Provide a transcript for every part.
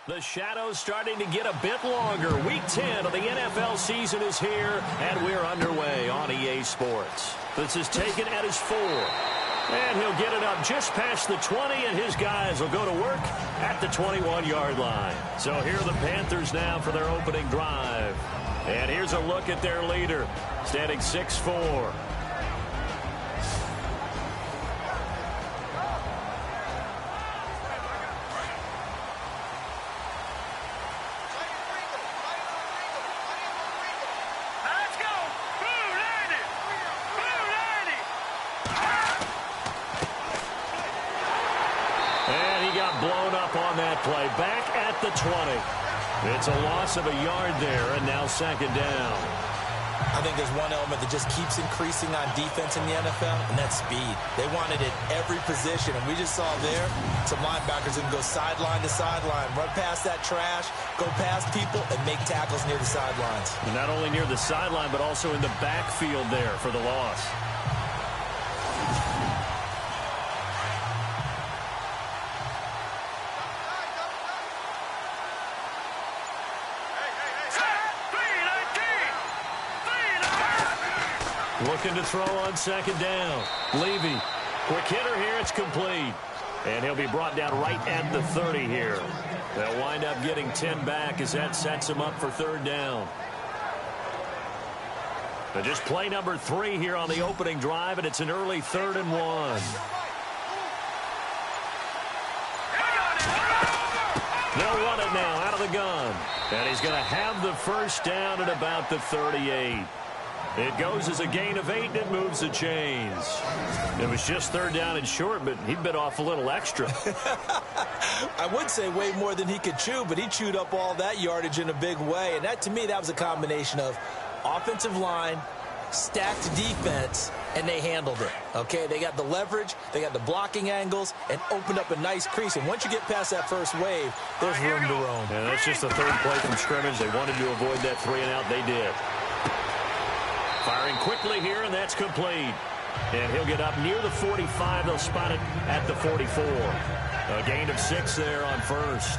The shadow's starting to get a bit longer. Week 10 of the NFL season is here, and we're underway on EA Sports. This is taken at his 4. And he'll get it up just past the 20, and his guys will go to work at the 21-yard line. So here are the Panthers now for their opening drive. And here's a look at their leader, standing 6'4". Play back at the 20. It's a loss of a yard there, and now second down. I think there's one element that just keeps increasing on defense in the NFL, and that's speed. They want it at every position, and we just saw there some linebackers that can go sideline to sideline, run past that trash, go past people, and make tackles near the sidelines. And not only near the sideline, but also in the backfield there for the loss. Looking to throw on second down. Levy, quick hitter here, it's complete. And he'll be brought down right at the 30 here. They'll wind up getting 10 back as that sets him up for third down. But just play number 3 here on the opening drive, and it's an early 3rd and 1. They'll run it now out of the gun. And he's going to have the first down at about the 38. It goes as a gain of 8, and it moves the chains. It was just third down and short, but he bit off a little extra. I would say way more than he could chew, but he chewed up all that yardage in a big way. And that, to me, that was a combination of offensive line, stacked defense, and they handled it. Okay, they got the leverage, they got the blocking angles, and opened up a nice crease. And once you get past that first wave, there's room to roam. And that's just the third play from scrimmage. They wanted to avoid that 3-and-out. They did. Firing quickly here, and that's complete. And he'll get up near the 45. They'll spot it at the 44. A gain of 6 there on first.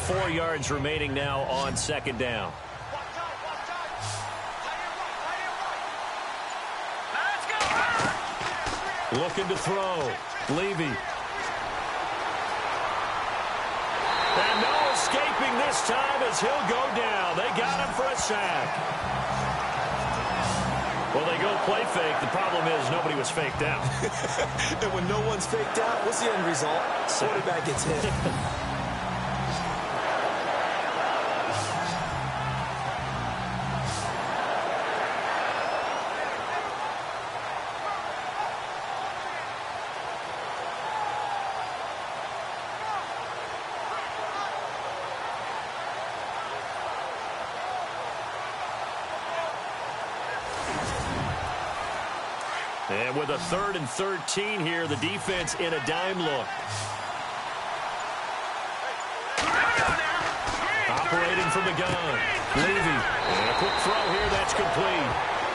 Four yards remaining now on second down. Looking to throw. Levy. And no escaping this time as he'll go down. They got him for a sack. Well, they go play fake. The problem is nobody was faked out. And when no one's faked out, what's the end result? Quarterback gets hit. And with a 3rd and 13 here, the defense in a dime look. Operating from the gun. Levy. And a quick throw here, that's complete.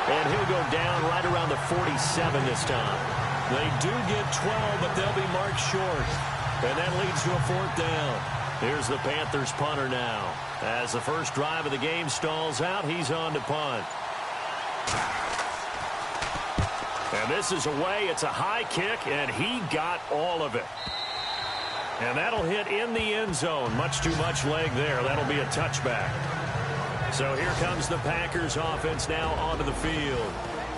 And he'll go down right around the 47 this time. They do get 12, but they'll be marked short. And that leads to a 4th down. Here's the Panthers punter now. As the first drive of the game stalls out, he's on to punt. And this is away. It's a high kick, and he got all of it. And that'll hit in the end zone. Much too much leg there. That'll be a touchback. So here comes the Packers offense now onto the field.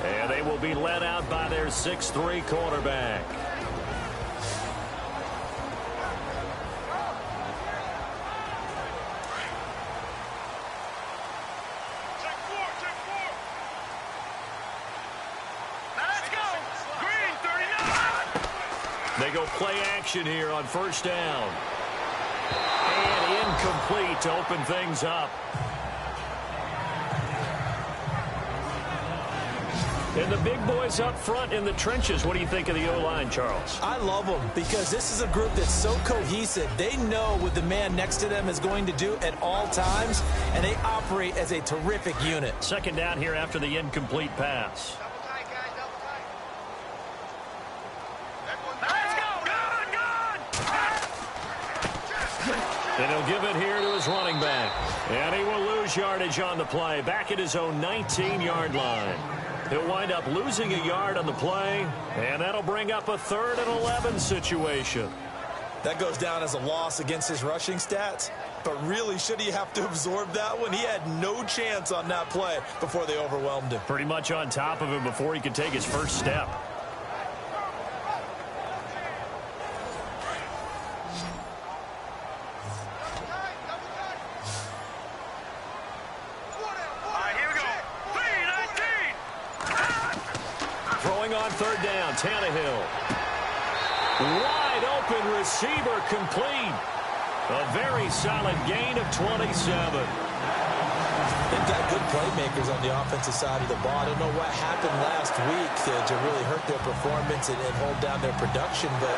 And they will be led out by their 6'3" quarterback. They go play action here on first down. And incomplete to open things up. And the big boys up front in the trenches, what do you think of the O-line, Charles? I love them because this is a group that's so cohesive. They know what the man next to them is going to do at all times, and they operate as a terrific unit. Second down here after the incomplete pass. And he'll give it here to his running back. And he will lose yardage on the play, back at his own 19-yard line. He'll wind up losing a yard on the play, and that'll bring up a 3rd and 11 situation. That goes down as a loss against his rushing stats. But really, should he have to absorb that one? He had no chance on that play before they overwhelmed him. Pretty much on top of him before he could take his first step. On 3rd down, Tannehill. Wide open receiver complete. A very solid gain of 27. They've got good playmakers on the offensive side of the ball. I don't know what happened last week to really hurt their performance and hold down their production, but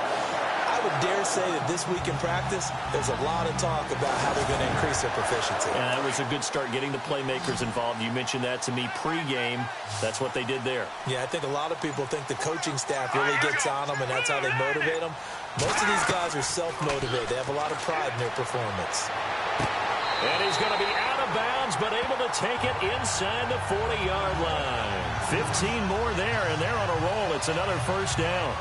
I would dare say that this week in practice, there's a lot of talk about how they're going to increase their proficiency. Yeah, that was a good start getting the playmakers involved. You mentioned that to me pregame. That's what they did there. Yeah, I think a lot of people think the coaching staff really gets on them, and that's how they motivate them. Most of these guys are self-motivated. They have a lot of pride in their performance. And he's going to be out of bounds, but able to take it inside the 40-yard line. 15 more there, and they're on a roll. It's another first down.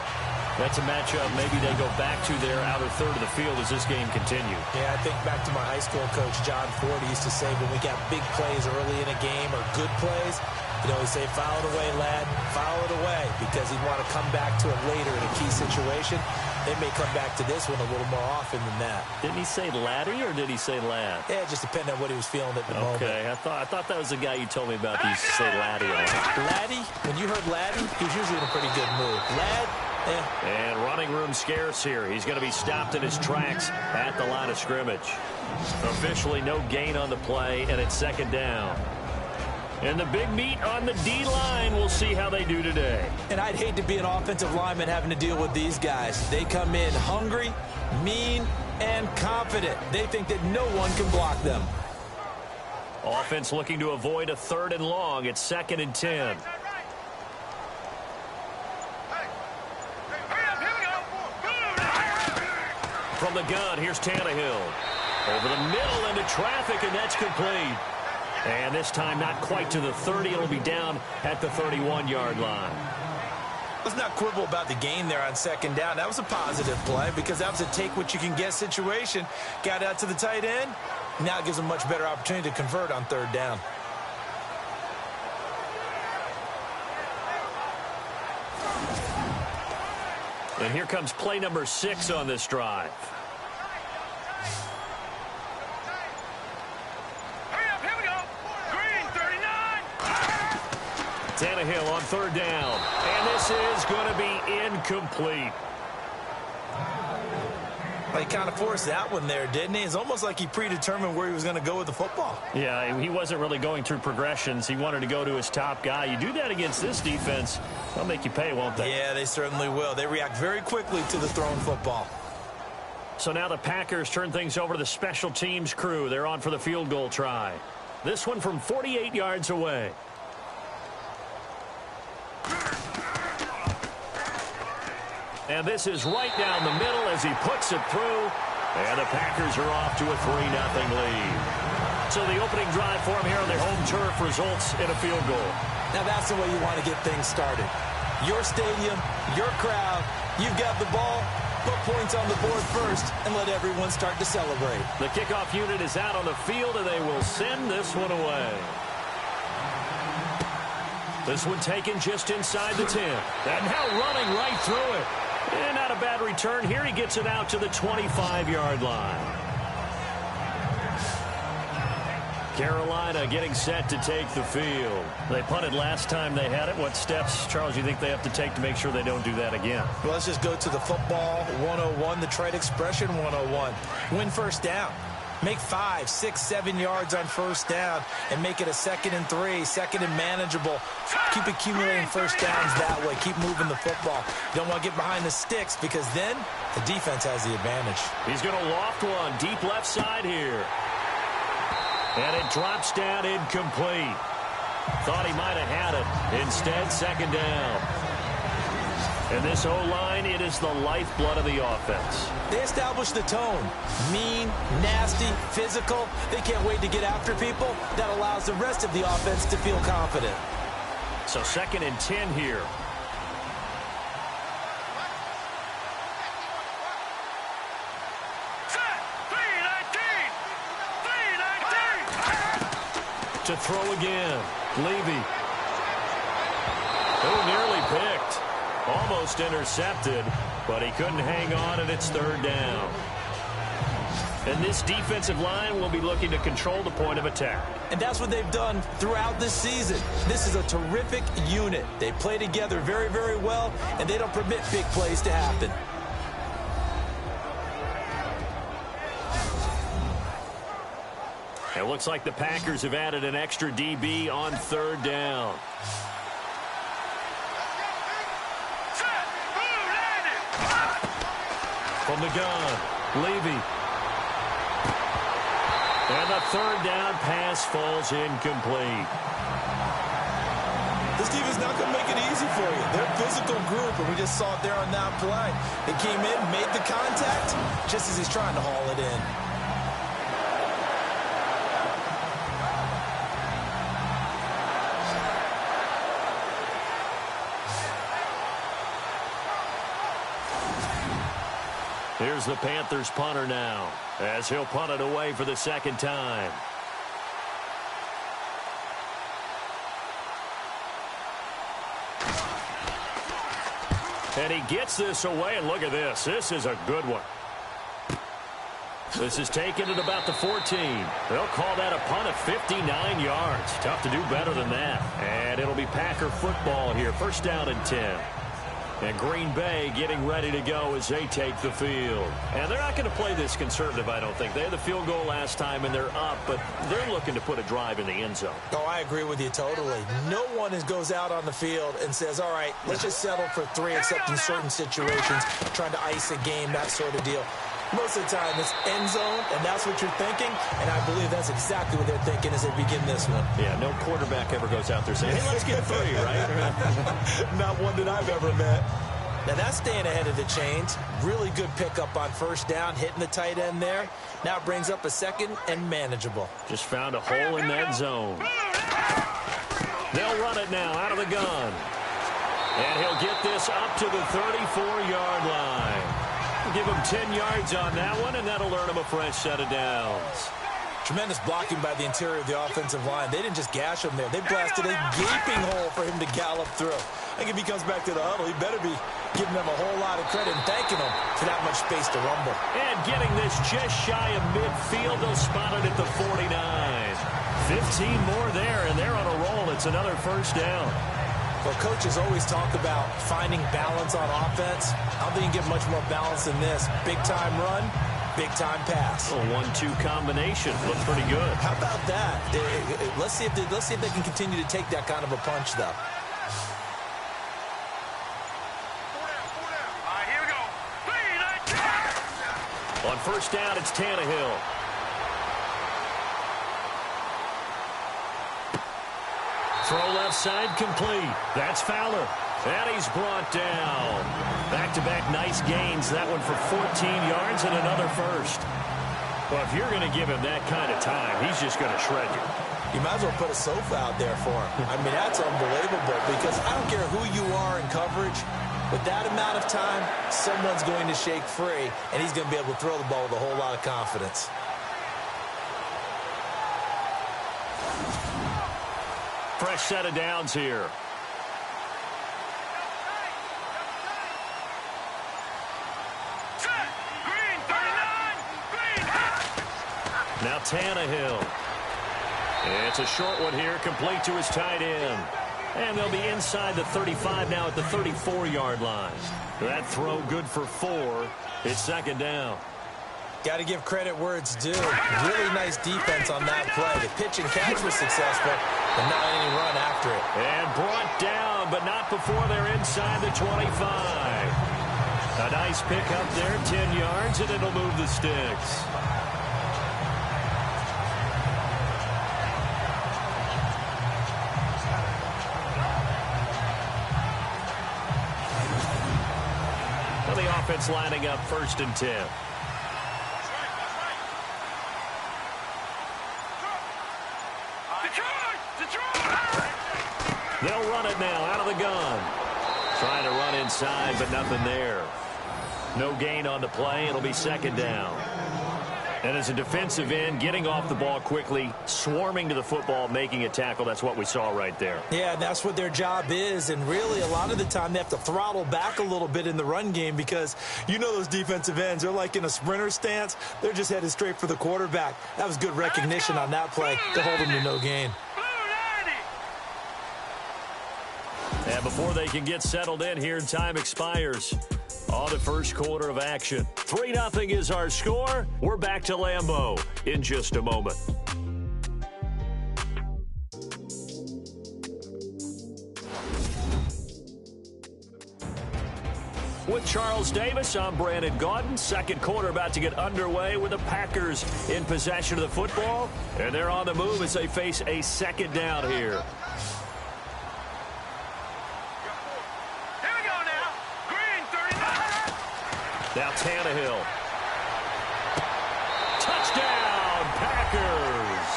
That's a matchup maybe they go back to their outer third of the field as this game continues. Yeah, I think back to my high school coach, John Ford. He used to say when we got big plays early in a game or good plays, you know, he'd say, foul it away, lad, foul it away, because he'd want to come back to it later in a key situation. They may come back to this one a little more often than that. Didn't he say laddie or did he say lad? Yeah, it just depended on what he was feeling at the moment. Okay, I thought that was the guy you told me about. He used to say laddie a lot. Laddie? When you heard laddie, he was usually in a pretty good mood. Lad? Yeah. And running room scarce here. He's going to be stopped in his tracks at the line of scrimmage. Officially no gain on the play, and it's 2nd down. And the big meat on the D-line, we'll see how they do today. And I'd hate to be an offensive lineman having to deal with these guys. They come in hungry, mean, and confident. They think that no one can block them. Offense looking to avoid a 3rd and long. It's 2nd and 10. From the gun, here's Tannehill. Over the middle into traffic, and that's complete. And this time not quite to the 30. It'll be down at the 31-yard line. Let's not quibble about the gain there on 2nd down. That was a positive play because that was a take-what-you-can-get situation. Got out to the tight end. Now it gives them a much better opportunity to convert on 3rd down. And here comes play number 6 on this drive. Tannehill on 3rd down. And this is going to be incomplete. Well, he kind of forced that one there, didn't he? It's almost like he predetermined where he was going to go with the football. Yeah, he wasn't really going through progressions. He wanted to go to his top guy. You do that against this defense, they'll make you pay, won't they? Yeah, they certainly will. They react very quickly to the thrown football. So now the Packers turn things over to the special teams crew. They're on for the field goal try. This one from 48 yards away. And this is right down the middle as he puts it through. And the Packers are off to a 3-0 lead. So the opening drive for them here on their home turf results in a field goal. Now that's the way you want to get things started. Your stadium, your crowd, you've got the ball, put points on the board first, and let everyone start to celebrate. The kickoff unit is out on the field, and they will send this one away. This one taken just inside the 10. And now running right through it. And not a bad return. Here he gets it out to the 25-yard line. Carolina getting set to take the field. They punted last time they had it. What steps, Charles, you think they have to take to make sure they don't do that again? Well, let's just go to the football 101, the trade expression 101. Win first down. Make 5, 6, 7 yards on first down and make it a 2nd and 3, 2nd and manageable. Keep accumulating first downs that way. Keep moving the football. You don't want to get behind the sticks because then the defense has the advantage. He's going to loft one deep left side here. And it drops down incomplete. Thought he might have had it. Instead, 2nd down. And this O-line, it is the lifeblood of the offense. They establish the tone. Mean, nasty, physical. They can't wait to get after people. That allows the rest of the offense to feel confident. So 2nd and 10 here. To throw again. Levy. Oh, nearly picked. Almost intercepted, but he couldn't hang on, and it's 3rd down. And this defensive line will be looking to control the point of attack. And that's what they've done throughout this season. This is a terrific unit. They play together very, very well, and they don't permit big plays to happen. It looks like the Packers have added an extra DB on 3rd down. From the gun, Levy. And the 3rd down pass falls incomplete. This team is not going to make it easy for you. They're a physical group, and we just saw it there on that play. They came in, made the contact, just as he's trying to haul it in. Here's the Panthers punter now, as he'll punt it away for the 2nd time. And he gets this away, and look at this. This is a good one. This is taken at about the 14. They'll call that a punt of 59 yards. Tough to do better than that. And it'll be Packer football here. 1st down and 10. And Green Bay getting ready to go as they take the field. And they're not going to play this conservative, I don't think. They had the field goal last time, and they're up, but they're looking to put a drive in the end zone. Oh, I agree with you totally. No one goes out on the field and says, all right, let's just settle for 3, except in certain situations, trying to ice a game, that sort of deal. Most of the time, it's end zone, and that's what you're thinking, and I believe that's exactly what they're thinking as they begin this one. Yeah, no quarterback ever goes out there saying, hey, let's get 3, right? Not one that I've ever met. Now, that's staying ahead of the chains. Really good pickup on 1st down, hitting the tight end there. Now it brings up a 2nd and manageable. Just found a hole in that zone. They'll run it now out of the gun. And he'll get this up to the 34-yard line. Give him 10 yards on that one, and that'll earn him a fresh set of downs. Tremendous blocking by the interior of the offensive line. They didn't just gash him there. They blasted a gaping hole for him to gallop through. I think if he comes back to the huddle, he better be giving them a whole lot of credit and thanking them for that much space to rumble. And getting this just shy of midfield. They'll spot it at the 49. 15 more there, and they're on a roll. It's another 1st down. Well, coaches always talk about finding balance on offense. I don't think you can get much more balance than this. Big-time run, big-time pass. A 1-2 combination. Looks pretty good. How about that? Let's see if they can continue to take that kind of a punch, though. Here we go. On 1st down, it's Tannehill. Throw left side complete. That's Fowler. And he's brought down. Back-to-back nice gains. That one for 14 yards and another 1st. Well, if you're going to give him that kind of time, he's just going to shred you. You might as well put a sofa out there for him. I mean, that's unbelievable because I don't care who you are in coverage. With that amount of time, someone's going to shake free, and he's going to be able to throw the ball with a whole lot of confidence. Fresh set of downs here. Now Tannehill. It's a short one here, complete to his tight end. And they'll be inside the 35 now at the 34-yard line. That throw good for 4. It's 2nd down. Got to give credit where it's due. Really nice defense on that play. The pitch and catch was successful, but not any run after it. And brought down, but not before they're inside the 25. A nice pick up there, 10 yards, and it'll move the sticks. Well, the offense lining up 1st and 10. They'll run it now out of the gun. Trying to run inside, but nothing there. No gain on the play. It'll be 2nd down. And as a defensive end, getting off the ball quickly, swarming to the football, making a tackle, that's what we saw right there. Yeah, and that's what their job is. And really, a lot of the time, they have to throttle back a little bit in the run game because you know those defensive ends, they're like in a sprinter stance. They're just headed straight for the quarterback. That was good recognition on that play to hold them to no gain. And before they can get settled in here, time expires on the 1st quarter of action. 3-0 is our score. We're back to Lambeau in just a moment. With Charles Davis, I'm Brandon Gaudin. 2nd quarter about to get underway with the Packers in possession of the football. And they're on the move as they face a 2nd down here. Now Tannehill. Touchdown, Packers.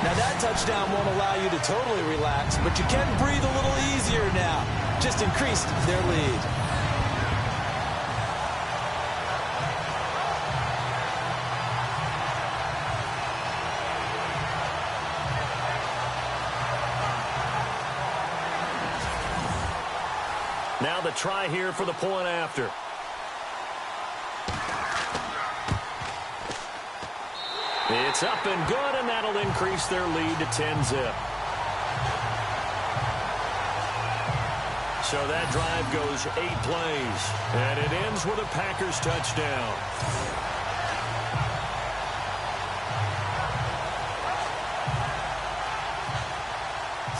Now that touchdown won't allow you to totally relax, but you can breathe a little easier now. Just increased their lead. Now the try here for the point after. It's up and good, and that'll increase their lead to 10-zip. So that drive goes 8 plays, and it ends with a Packers touchdown.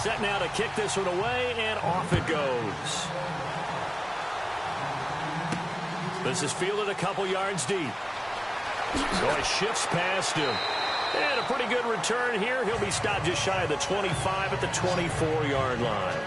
Set now to kick this one away, and off it goes. This is fielded a couple yards deep. So it shifts past him. And a pretty good return here. He'll be stopped just shy of the 25 at the 24-yard line.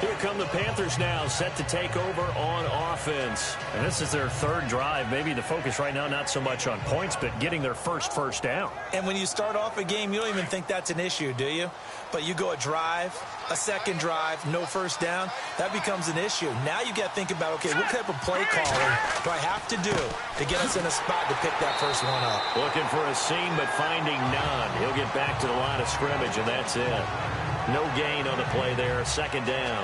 Here come the Panthers now, set to take over on offense. And this is their 3rd drive. Maybe the focus right now not so much on points, but getting their first down. And when you start off a game, you don't even think that's an issue, do you? But you go a drive, a 2nd drive, no 1st down, that becomes an issue. Now you got to think about, okay, what type of play calling do I have to do to get us in a spot to pick that first one up? Looking for a seam, but finding none. He'll get back to the line of scrimmage, and that's it. No gain on the play there, 2nd down.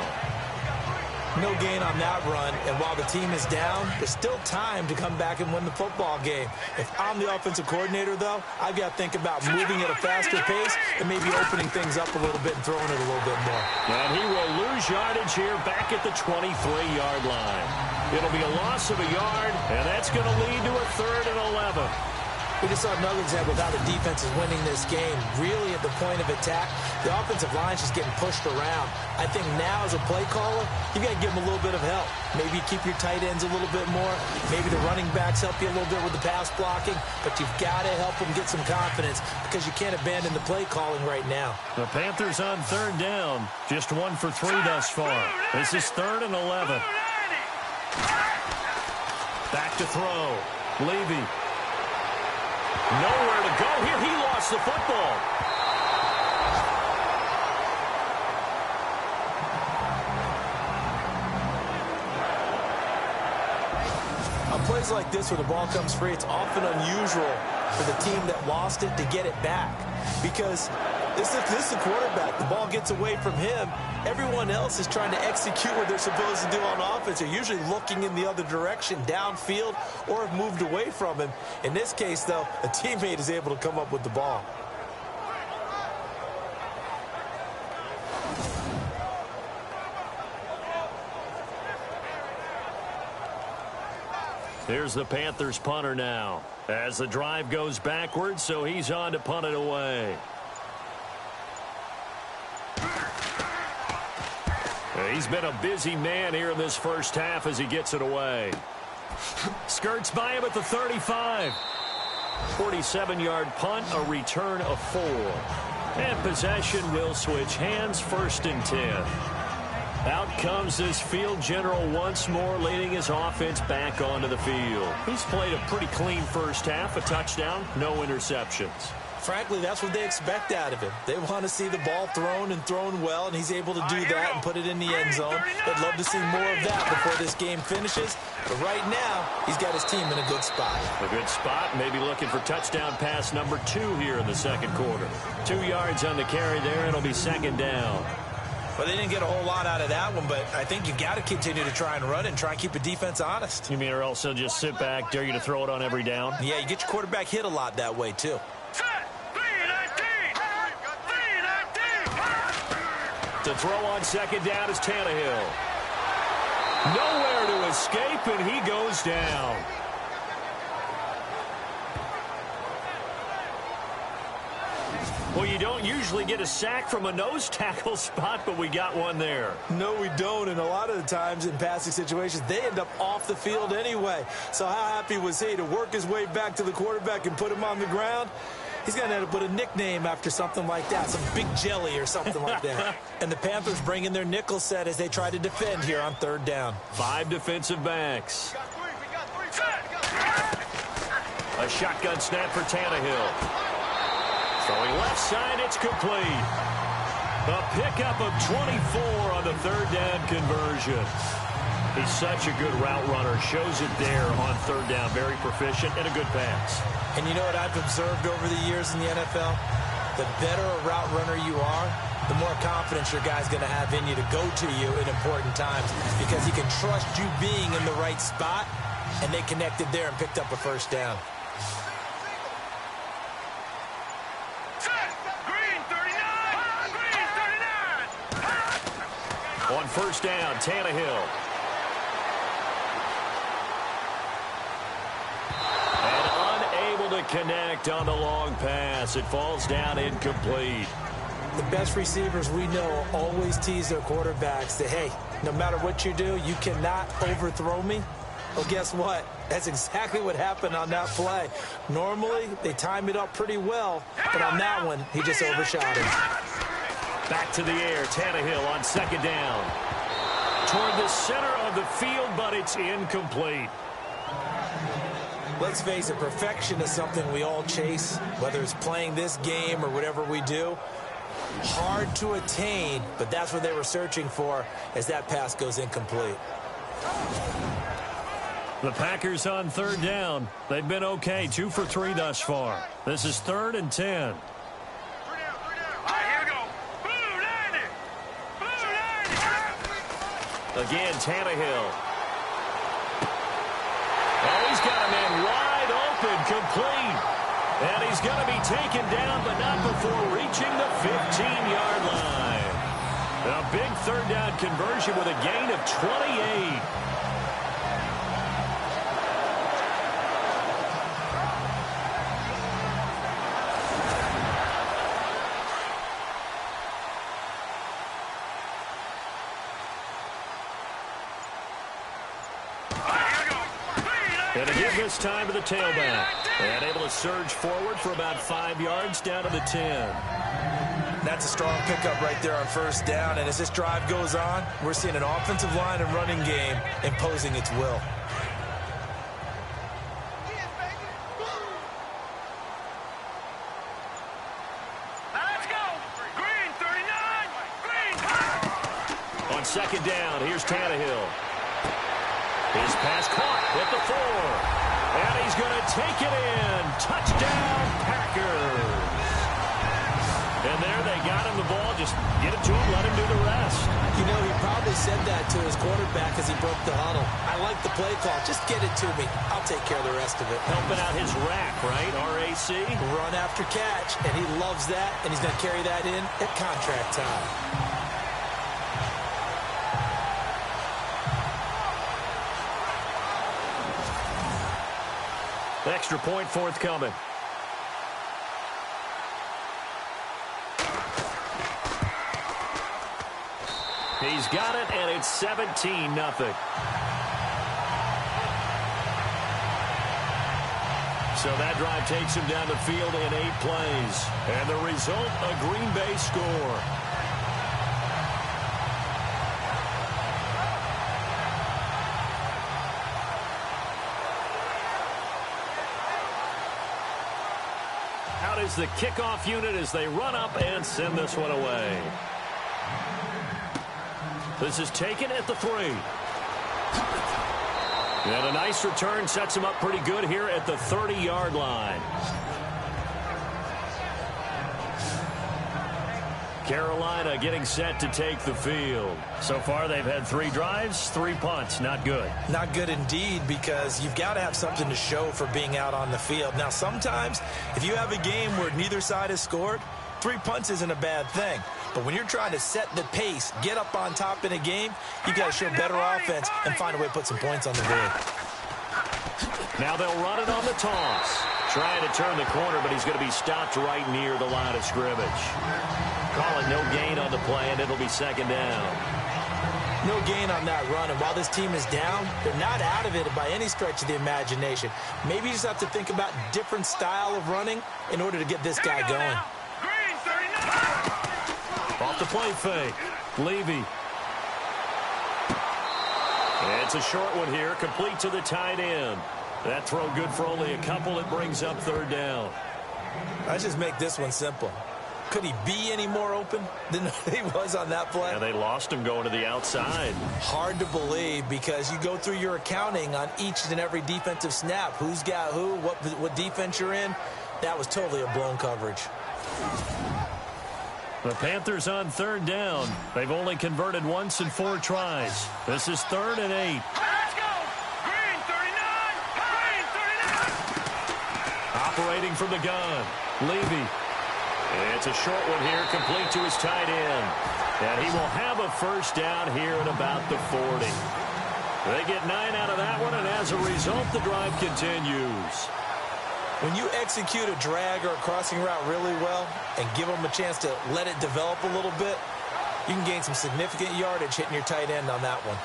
No gain on that run, and while the team is down, there's still time to come back and win the football game. If I'm the offensive coordinator, though, I've got to think about moving at a faster pace and maybe opening things up a little bit and throwing it a little bit more. And he will lose yardage here back at the 23-yard line. It'll be a loss of a yard, and that's going to lead to a 3rd and 11. We just saw another example of how the defense is winning this game. Really at the point of attack, the offensive line's just getting pushed around. I think now as a play caller, you've got to give them a little bit of help. Maybe keep your tight ends a little bit more. Maybe the running backs help you a little bit with the pass blocking. But you've got to help them get some confidence because you can't abandon the play calling right now. The Panthers on 3rd down. Just 1 for 3 thus far. This is 3rd and 11. Back to throw. Levy. Nowhere to go here. He lost the football. On plays like this where the ball comes free, it's often unusual for the team that lost it to get it back. Because this is the quarterback. The ball gets away from him. Everyone else is trying to execute what they're supposed to do on offense. They're usually looking in the other direction, downfield, or have moved away from him. In this case, though, a teammate is able to come up with the ball. Here's the Panthers punter now. As the drive goes backwards, so he's on to punt it away. He's been a busy man here in this first half as he gets it away. Skirts by him at the 35. 47-yard punt, a return of 4. And possession will switch hands, 1st and 10. Out comes this field general once more, leading his offense back onto the field. He's played a pretty clean first half, a touchdown, no interceptions. Frankly, that's what they expect out of him. They want to see the ball thrown and thrown well, and he's able to do that and put it in the end zone. They'd love to see more of that before this game finishes. But right now, he's got his team in a good spot. A good spot, maybe looking for touchdown pass number 2 here in the second quarter. 2 yards on the carry there, it'll be 2nd down. Well, they didn't get a whole lot out of that one, but I think you've got to continue to try and run and try and keep the defense honest. You mean or else they'll just sit back, dare you to throw it on every down? Yeah, you get your quarterback hit a lot that way, too. To throw on 2nd down is Tannehill. Nowhere to escape, and he goes down. Well, you don't usually get a sack from a nose tackle spot, but we got one there. No, we don't, and a lot of the times in passing situations, they end up off the field anyway. So how happy was he to work his way back to the quarterback and put him on the ground? He's going to have to put a nickname after something like that, some big jelly or something like that. And the Panthers bring in their nickel set as they try to defend here on 3rd down. 5 defensive backs. A shotgun snap for Tannehill. Throwing left side, it's complete. A pickup of 24 on the 3rd down conversion. He's such a good route runner. Shows it there on 3rd down. Very proficient and a good pass. And you know what I've observed over the years in the NFL? The better a route runner you are, the more confidence your guy's going to have in you to go to you in important times because he can trust you being in the right spot, and they connected there and picked up a 1st down. On 1st down, Tannehill. And unable to connect on the long pass. It falls down incomplete. The best receivers we know always tease their quarterbacks that, hey, no matter what you do, you cannot overthrow me. Well, guess what? That's exactly what happened on that play. Normally, they time it up pretty well, but on that one, he just overshot him. Back to the air, Tannehill on 2nd down. Toward the center of the field, but it's incomplete. Let's face it, perfection is something we all chase, whether it's playing this game or whatever we do. Hard to attain, but that's what they were searching for as that pass goes incomplete. The Packers on 3rd down. They've been okay, 2 for 3 thus far. This is 3rd and 10. Again, Tannehill. Oh, he's got a man wide open, complete. And he's going to be taken down, but not before reaching the 15-yard line. A big 3rd down conversion with a gain of 28. And to give this time to the tailback. And able to surge forward for about 5 yards down to the 10. That's a strong pickup right there on 1st down. And as this drive goes on, we're seeing an offensive line and running game imposing its will. Let's go. Green, 39. Green. On 2nd down, here's Tannehill. His pass caught at the 4. And he's going to take it in. Touchdown, Packers. And there they got him the ball. Just get it to him, let him do the rest. You know, he probably said that to his quarterback as he broke the huddle. I like the play call. Just get it to me. I'll take care of the rest of it. Helping out his rack, right? RAC. Run after catch. And he loves that. And he's going to carry that in at contract time. Extra point forthcoming. He's got it, and it's 17-0. So that drive takes him down the field in 8 plays. And the result, a Green Bay score. Out is the kickoff unit as they run up and send this one away. This is taken at the 3. And a nice return sets him up pretty good here at the 30-yard line. Carolina getting set to take the field. So far, they've had 3 drives, 3 punts. Not good. Not good indeed, because you've got to have something to show for being out on the field. Now, sometimes, if you have a game where neither side has scored, 3 punts isn't a bad thing. But when you're trying to set the pace, get up on top in a game, you've got to show better offense and find a way to put some points on the board. Now they'll run it on the toss. Trying to turn the corner, but he's going to be stopped right near the line of scrimmage. Call it no gain on the play, and it'll be 2nd down. No gain on that run, and while this team is down, they're not out of it by any stretch of the imagination. Maybe you just have to think about different style of running in order to get this guy going. Off the play fake. Levy. It's a short one here, complete to the tight end. That throw good for only a couple. It brings up 3rd down. Let's just make this one simple. Could he be any more open than he was on that play? Yeah, they lost him going to the outside. Hard to believe, because you go through your accounting on each and every defensive snap. Who's got who, what defense you're in. That was totally a blown coverage. The Panthers on 3rd down. They've only converted once in 4 tries. This is 3rd and 8. Let's go! Green 39! Green 39! Operating from the gun. Levy. It's a short one here, complete to his tight end. And he will have a 1st down here at about the 40. They get 9 out of that one, and as a result, the drive continues. When you execute a drag or a crossing route really well and give them a chance to let it develop a little bit, you can gain some significant yardage hitting your tight end on that one.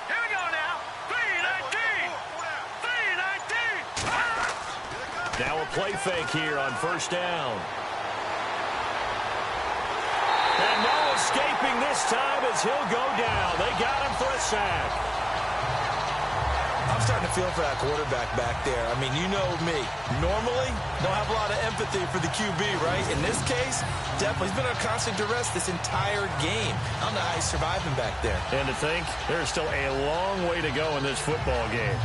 Here we go now. 3-19! 3-19! Now a play fake here on 1st down. And no escaping this time as he'll go down. They got him for a sack. I'm starting to feel for that quarterback back there. I mean, you know me. Normally, don't have a lot of empathy for the QB, right? In this case, definitely. He's been under constant duress this entire game. I don't know how he's surviving back there. And to think, there's still a long way to go in this football game.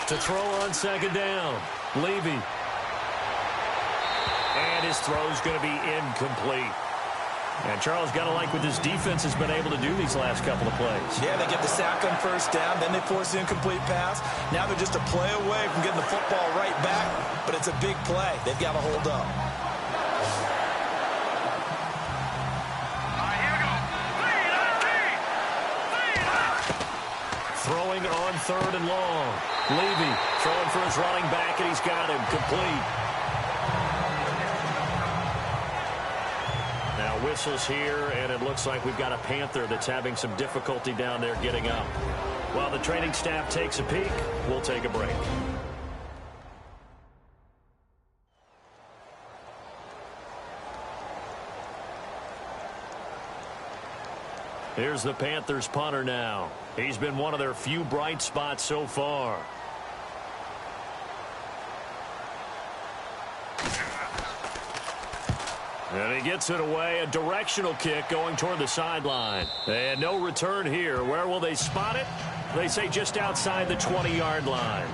To throw on 2nd down. Levy. And his throw's going to be incomplete. And Charles, got to like what this defense has been able to do these last couple of plays. Yeah, they get the sack on 1st down, then they force the incomplete pass. Now they're just a play away from getting the football right back, but it's a big play. They've got to hold up. Throwing on 3rd and long. Levy throwing for his running back, and he's got him complete. Now whistles here, and it looks like we've got a Panther that's having some difficulty down there getting up. While the training staff takes a peek, we'll take a break. Here's the Panthers punter now. He's been one of their few bright spots so far. And he gets it away, a directional kick going toward the sideline. And no return here. Where will they spot it? They say just outside the 20-yard line.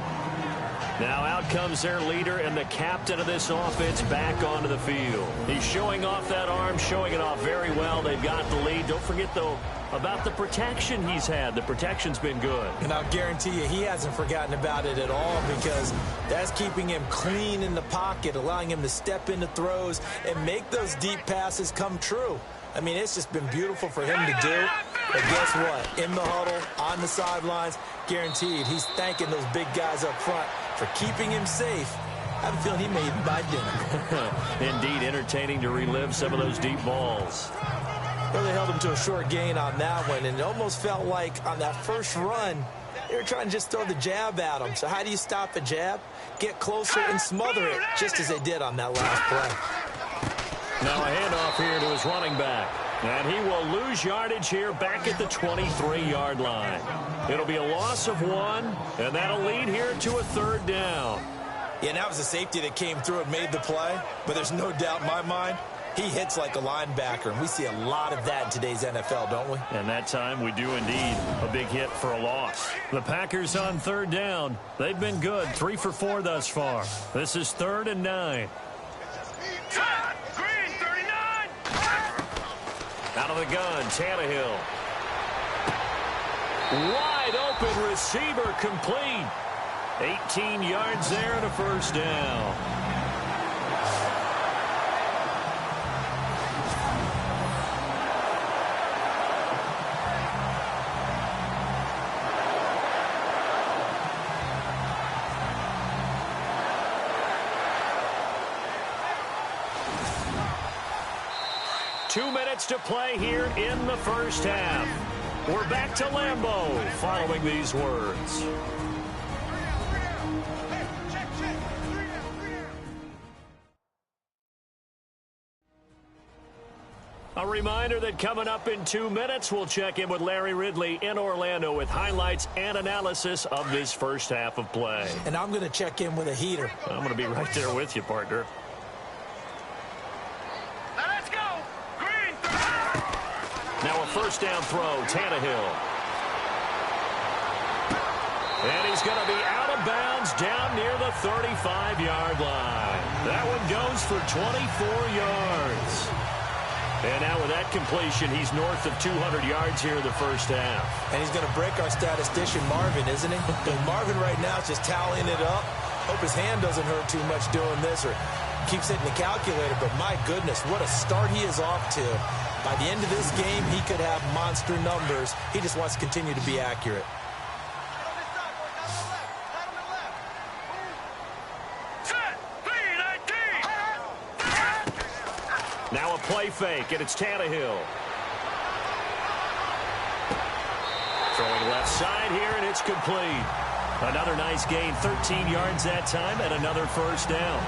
Now out comes their leader and the captain of this offense back onto the field. He's showing off that arm, showing it off very well. They've got the lead. Don't forget, though, about the protection he's had. The protection's been good. And I'll guarantee you he hasn't forgotten about it at all, because that's keeping him clean in the pocket, allowing him to step into throws and make those deep passes come true. I mean, it's just been beautiful for him to do. But guess what? In the huddle, on the sidelines, guaranteed he's thanking those big guys up front for keeping him safe. I have a feeling he may even buy dinner. Indeed, entertaining to relive some of those deep balls. Well, they held him to a short gain on that one, and it almost felt like on that first run, they were trying to just throw the jab at him. So how do you stop a jab? Get closer and smother it, just as they did on that last play. Now a handoff here to his running back. And he will lose yardage here back at the 23-yard line. It'll be a loss of 1, and that'll lead here to a 3rd down. Yeah, and that was a safety that came through and made the play. But there's no doubt in my mind, he hits like a linebacker. And we see a lot of that in today's NFL, don't we? And that time we do indeed. A big hit for a loss. The Packers on 3rd down. They've been good, 3 for 4 thus far. This is 3rd and 9. Out of the gun, Tannehill. Wide open receiver, complete. 18 yards there and a 1st down. To play here in the first half. We're back to Lambeau following these words. A reminder that coming up in 2 minutes, we'll check in with Larry Ridley in Orlando with highlights and analysis of this first half of play. And I'm going to check in with a heater. I'm going to be right there with you, partner. Now a 1st down throw, Tannehill. And he's going to be out of bounds down near the 35-yard line. That one goes for 24 yards. And now with that completion, he's north of 200 yards here in the first half. And he's going to break our statistician, Marvin, isn't he? Because Marvin right now is just tallying it up. Hope his hand doesn't hurt too much doing this or keeps hitting the calculator. But my goodness, what a start he is off to. By the end of this game, he could have monster numbers. He just wants to continue to be accurate. Now a play fake, and it's Tannehill. Throwing left side here, and it's complete. Another nice gain, 13 yards that time, and another 1st down.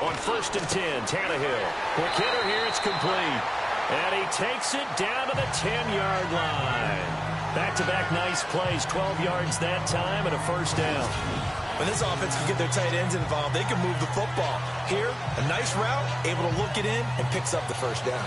On 1st and 10, Tannehill. Quick hitter here, it's complete. And he takes it down to the 10-yard line. Back-to-back nice plays, 12 yards that time and a 1st down. When this offense can get their tight ends involved, they can move the football. Here, a nice route, able to look it in, and picks up the 1st down.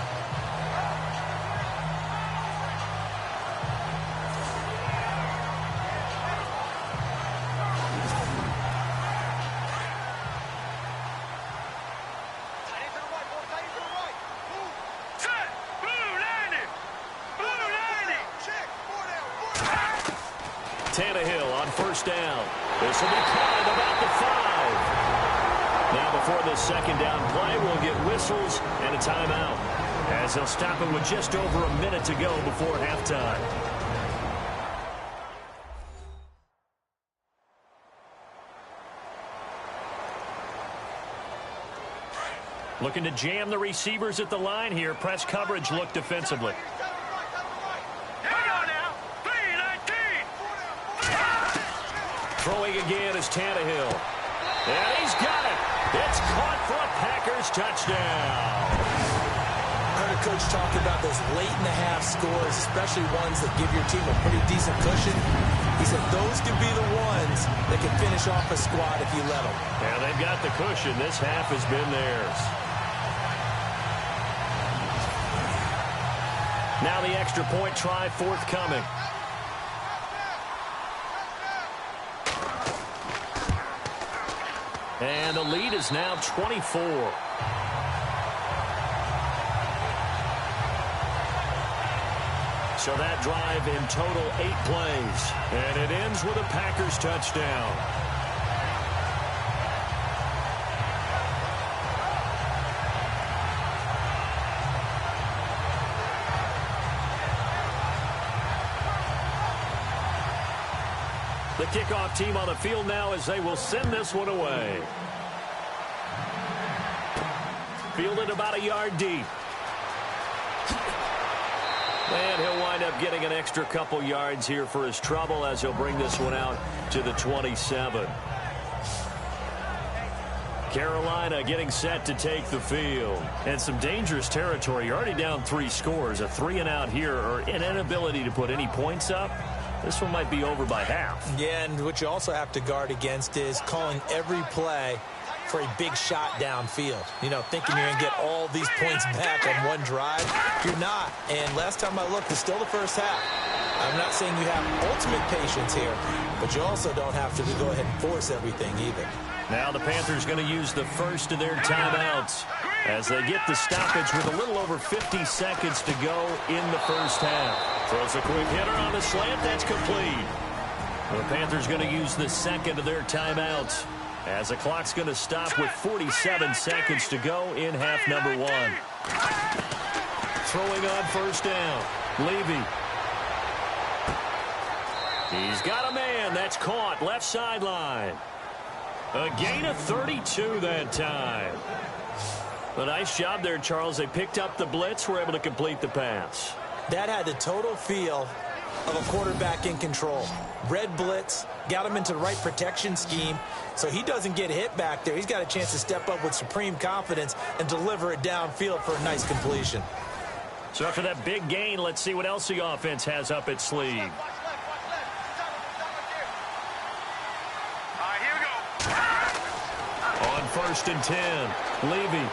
Tannehill on 1st down. This will be caught at about the 5. Now before this 2nd down play, we'll get whistles and a timeout, as they'll stop it with just over a minute to go before halftime. Looking to jam the receivers at the line here. Press coverage look defensively. Throwing again is Tannehill. And he's got it. It's caught for a Packers touchdown. the coach talking about those late-in-the-half scores, especially ones that give your team a pretty decent cushion. He said those could be the ones that can finish off a squad if you let them. Yeah, they've got the cushion. This half has been theirs. Now the extra point try forthcoming. And the lead is now 24. So that drive in total 8 plays. And it ends with a Packers touchdown. The kickoff team on the field now as they will send this one away. Fielded about a yard deep. And he'll wind up getting an extra couple yards here for his trouble as he'll bring this one out to the 27. Carolina getting set to take the field. And some dangerous territory. You're already down 3 scores. A 3-and-out here or an inability to put any points up. This one might be over by half. Yeah, and what you also have to guard against is calling every play for a big shot downfield. You know, thinking you're going to get all these points back on one drive. You're not. And last time I looked, it's still the first half. I'm not saying you have ultimate patience here, but you also don't have to go ahead and force everything either. Now the Panthers going to use the first of their timeouts as they get the stoppage with a little over 50 seconds to go in the first half. Throws a quick hitter on the slant. That's complete. The Panthers going to use the second of their timeouts as the clock's going to stop with 47 seconds to go in half number 1. Throwing on first down. Levy. He's got a man. That's caught. Left sideline. A gain of 32 that time. A nice job there, Charles. They picked up the blitz, were able to complete the pass. That had the total feel of a quarterback in control. Red blitz, got him into the right protection scheme, so he doesn't get hit back there. He's got a chance to step up with supreme confidence and deliver it downfield for a nice completion. So after that big gain, let's see what else the offense has up its sleeve. On first and 10, Levy.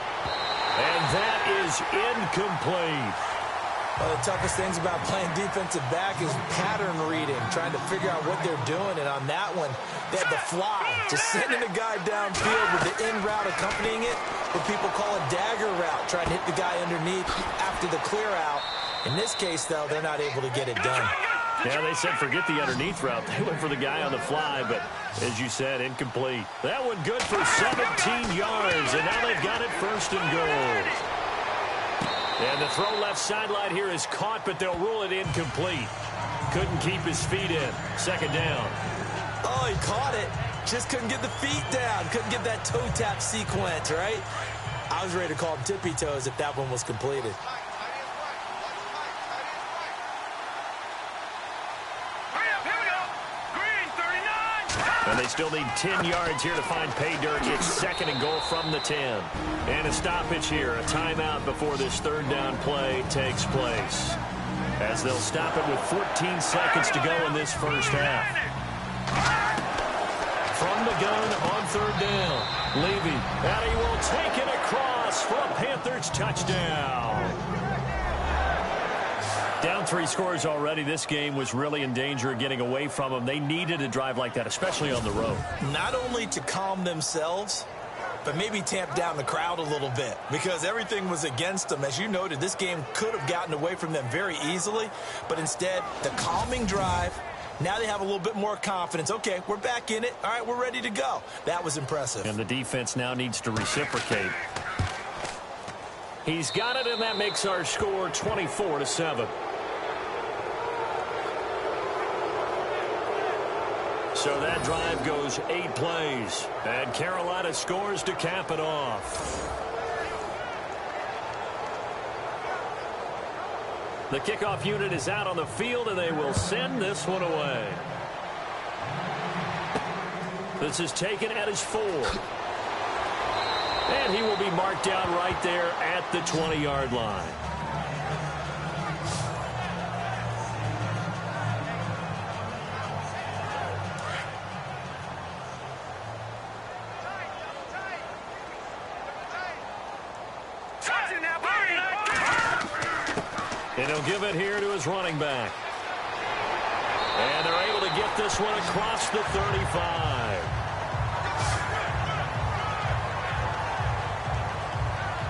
And that is incomplete. One of the toughest things about playing defensive back is pattern reading, trying to figure out what they're doing. And on that one, they had the fly, just sending a guy downfield with the in route accompanying it, what people call a dagger route, trying to hit the guy underneath after the clear out. In this case, though, they're not able to get it done. Yeah, they said forget the underneath route. They went for the guy on the fly, but as you said, incomplete. That one good for 17 yards, and now they've got it first and goal. And the throw left sideline here is caught, but they'll rule it incomplete. Couldn't keep his feet in. Second down. Oh, he caught it. Just couldn't get the feet down. Couldn't get that toe tap sequence, right? I was ready to call him tippy toes if that one was completed. And they still need 10 yards here to find pay dirt. It's second and goal from the 10. And a stoppage here, a timeout before this third down play takes place. As they'll stop it with 14 seconds to go in this first half. From the gun on third down, Levy. And he will take it across for a Panthers touchdown. Down 3 scores already. This game was really in danger of getting away from them. They needed a drive like that, especially on the road. Not only to calm themselves, but maybe tamp down the crowd a little bit because everything was against them. As you noted, this game could have gotten away from them very easily, but instead, the calming drive, now they have a little bit more confidence. Okay, we're back in it. All right, we're ready to go. That was impressive. And the defense now needs to reciprocate. He's got it, and that makes our score 24-7. So that drive goes 8 plays, and Carolina scores to cap it off. The kickoff unit is out on the field, and they will send this one away. This is taken at his 4. And he will be marked down right there at the 20-yard line. And he'll give it here to his running back. And they're able to get this one across the 35.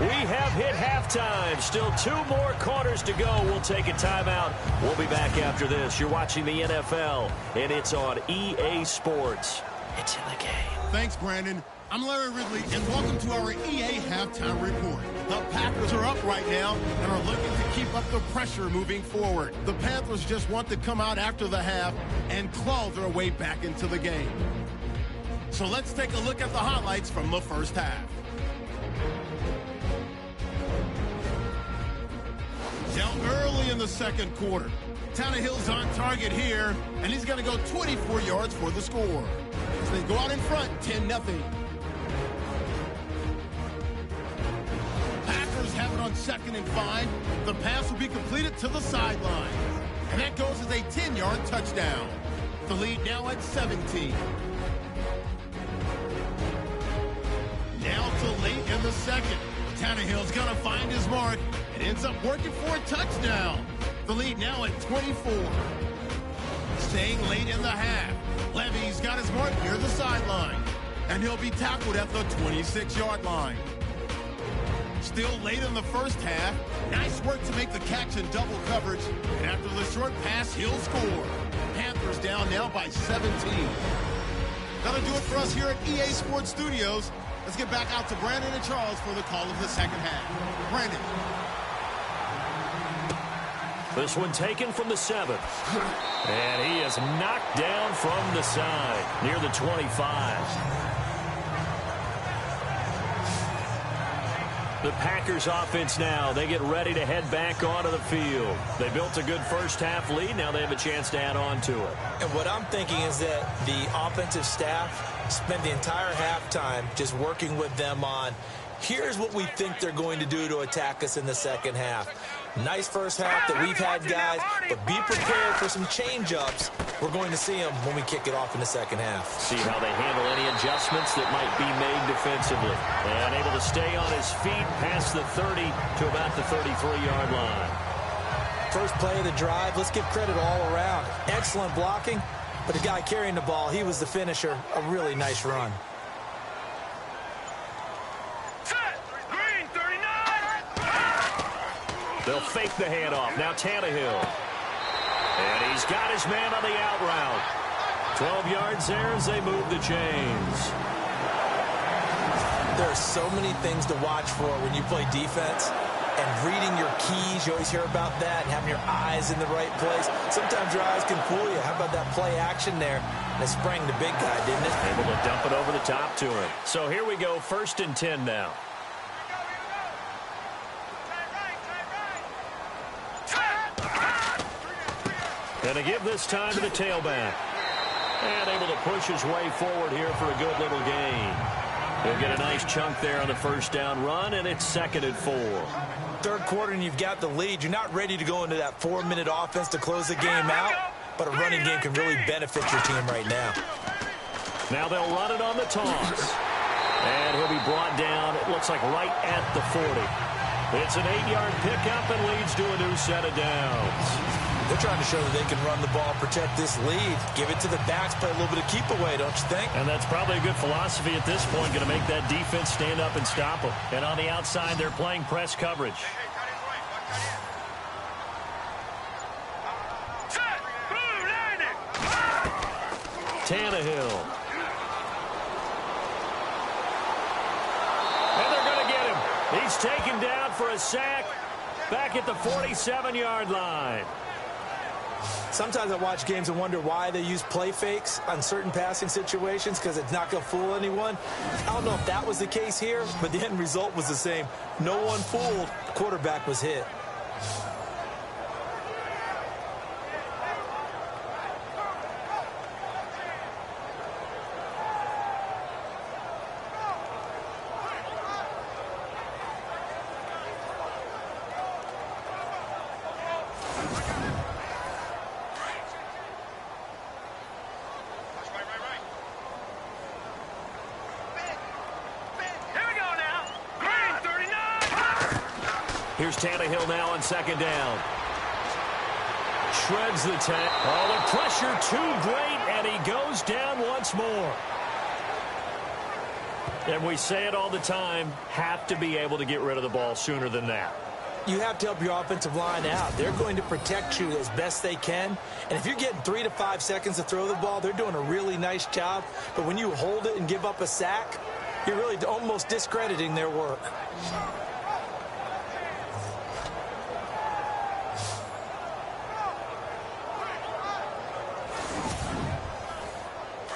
We have hit halftime. Still 2 more quarters to go. We'll take a timeout. We'll be back after this. You're watching the NFL, and it's on EA Sports. It's in the game. Thanks, Brandon. I'm Larry Ridley, and welcome to our EA Halftime Report. The Packers are up right now and are looking to keep up the pressure moving forward. The Panthers just want to come out after the half and claw their way back into the game. So let's take a look at the highlights from the first half. Down early in the second quarter. Tannehill's on target here, and he's going to go 24 yards for the score. As they go out in front, 10-0. Packers have it on 2nd and 5. The pass will be completed to the sideline. And that goes as a 10-yard touchdown. The lead now at 17. Now to late in the second. Tannehill's going to find his mark. It ends up working for a touchdown. The lead now at 24. Staying late in the half. Levy's got his mark near the sideline. And he'll be tackled at the 26-yard line. Still late in the first half. Nice work to make the catch in double coverage. And after the short pass, he'll score. Panthers down now by 17. That'll do it for us here at EA Sports Studios. Let's get back out to Brandon and Charles for the call of the second half. Brandon. This one taken from the 7th. And he is knocked down from the side near the 25. The Packers offense now, they get ready to head back onto the field. They built a good first half lead. Now they have a chance to add on to it. And what I'm thinking is that the offensive staff spent the entire halftime just working with them on, here's what we think they're going to do to attack us in the second half. Nice first half that we've had, guys, but be prepared for some change-ups. We're going to see them when we kick it off in the second half. See how they handle any adjustments that might be made defensively. And able to stay on his feet past the 30 to about the 33-yard line. First play of the drive, let's give credit all around. Excellent blocking, but the guy carrying the ball, he was the finisher. A really nice run. They'll fake the handoff. Now Tannehill. And he's got his man on the out route. 12 yards there as they move the chains. There are so many things to watch for when you play defense. And reading your keys, you always hear about that. And having your eyes in the right place. Sometimes your eyes can fool you. How about that play action there? They sprang the big guy, didn't it? Able to dump it over the top to him. So here we go, 1st and 10 now. And to give this time to the tailback. And able to push his way forward here for a good little gain. He'll get a nice chunk there on the first down run, and it's 2nd and 4. Third quarter, and you've got the lead. You're not ready to go into that 4-minute offense to close the game out, but a running game can really benefit your team right now. Now they'll run it on the toss. And he'll be brought down, it looks like right at the 40. It's an 8-yard pickup and leads to a new set of downs. They're trying to show that they can run the ball, protect this lead. Give it to the backs, play a little bit of keep away, don't you think? And that's probably a good philosophy at this point, going to make that defense stand up and stop them. And on the outside, they're playing press coverage. Tannehill. And they're going to get him. He's taken down for a sack back at the 47-yard line. Sometimes I watch games and wonder why they use play fakes on certain passing situations because it's not going to fool anyone. I don't know if that was the case here, but the end result was the same. No one fooled. The quarterback was hit. Here's Tannehill now on 2nd down. shreds the tackle. Oh, the pressure too great, and he goes down once more. And we say it all the time, have to be able to get rid of the ball sooner than that. You have to help your offensive line out. They're going to protect you as best they can. And if you're getting 3 to 5 seconds to throw the ball, they're doing a really nice job. But when you hold it and give up a sack, you're really almost discrediting their work.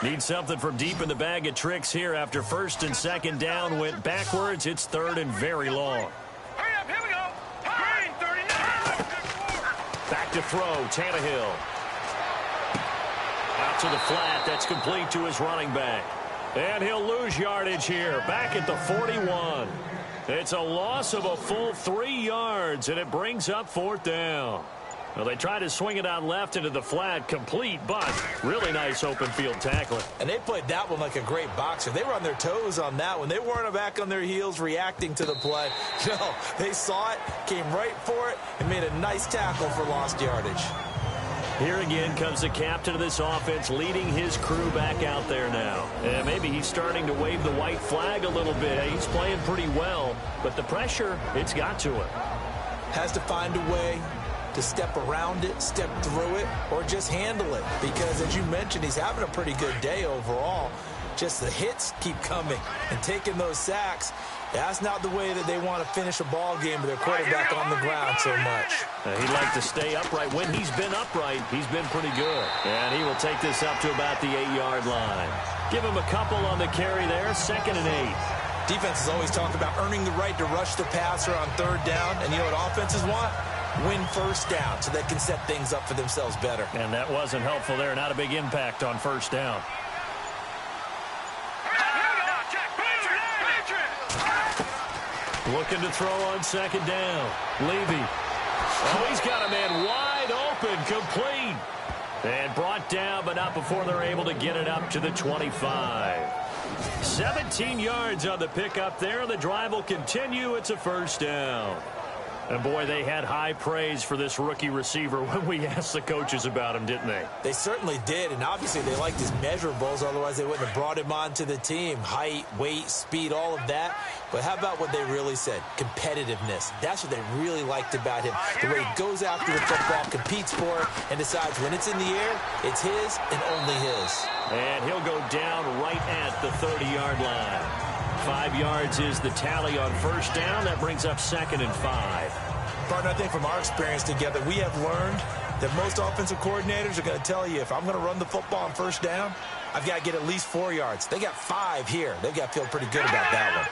Need something from deep in the bag of tricks here after first and second down went backwards. It's third and very long. Hurry up, here we go. Green, 39. Back to throw, Tannehill. Out to the flat, that's complete to his running back. And he'll lose yardage here, back at the 41. It's a loss of a full 3 yards, and it brings up fourth down. Well, they try to swing it out left into the flat, complete, but really nice open field tackling. And they played that one like a great boxer. They were on their toes on that one. They weren't back on their heels reacting to the play. No, they saw it, came right for it, and made a nice tackle for lost yardage. Here again comes the captain of this offense leading his crew back out there now. And maybe he's starting to wave the white flag a little bit. He's playing pretty well, but the pressure, it's got to him. Has to find a way to step around it, step through it, or just handle it. Because, as you mentioned, he's having a pretty good day overall. Just the hits keep coming and taking those sacks. That's not the way that they want to finish a ball game with their quarterback on the ground so much. He'd like to stay upright. When he's been upright, he's been pretty good. And he will take this up to about the 8-yard line. Give him a couple on the carry there, 2nd and 8. Defenses always talk about earning the right to rush the passer on 3rd down. And you know what offenses want? Win first down so they can set things up for themselves better. And that wasn't helpful there. Not a big impact on first down. Looking to throw on 2nd down. Levy. Oh, he's got a man wide open, complete. And brought down, but not before they're able to get it up to the 25. 17 yards on the pickup there. The drive will continue. It's a first down. And, boy, they had high praise for this rookie receiver when we asked the coaches about him, didn't they? They certainly did, and obviously they liked his measurables. Otherwise, they wouldn't have brought him onto the team. Height, weight, speed, all of that. But how about what they really said? Competitiveness. That's what they really liked about him. The way he goes after the football, competes for it, and decides when it's in the air, it's his and only his. And he'll go down right at the 30-yard line. 5 yards is the tally on first down. That brings up 2nd and 5. Partner, I think from our experience together, we have learned that most offensive coordinators are going to tell you, if I'm going to run the football on first down, I've got to get at least 4 yards. They got 5 here. They've got to feel pretty good about that one.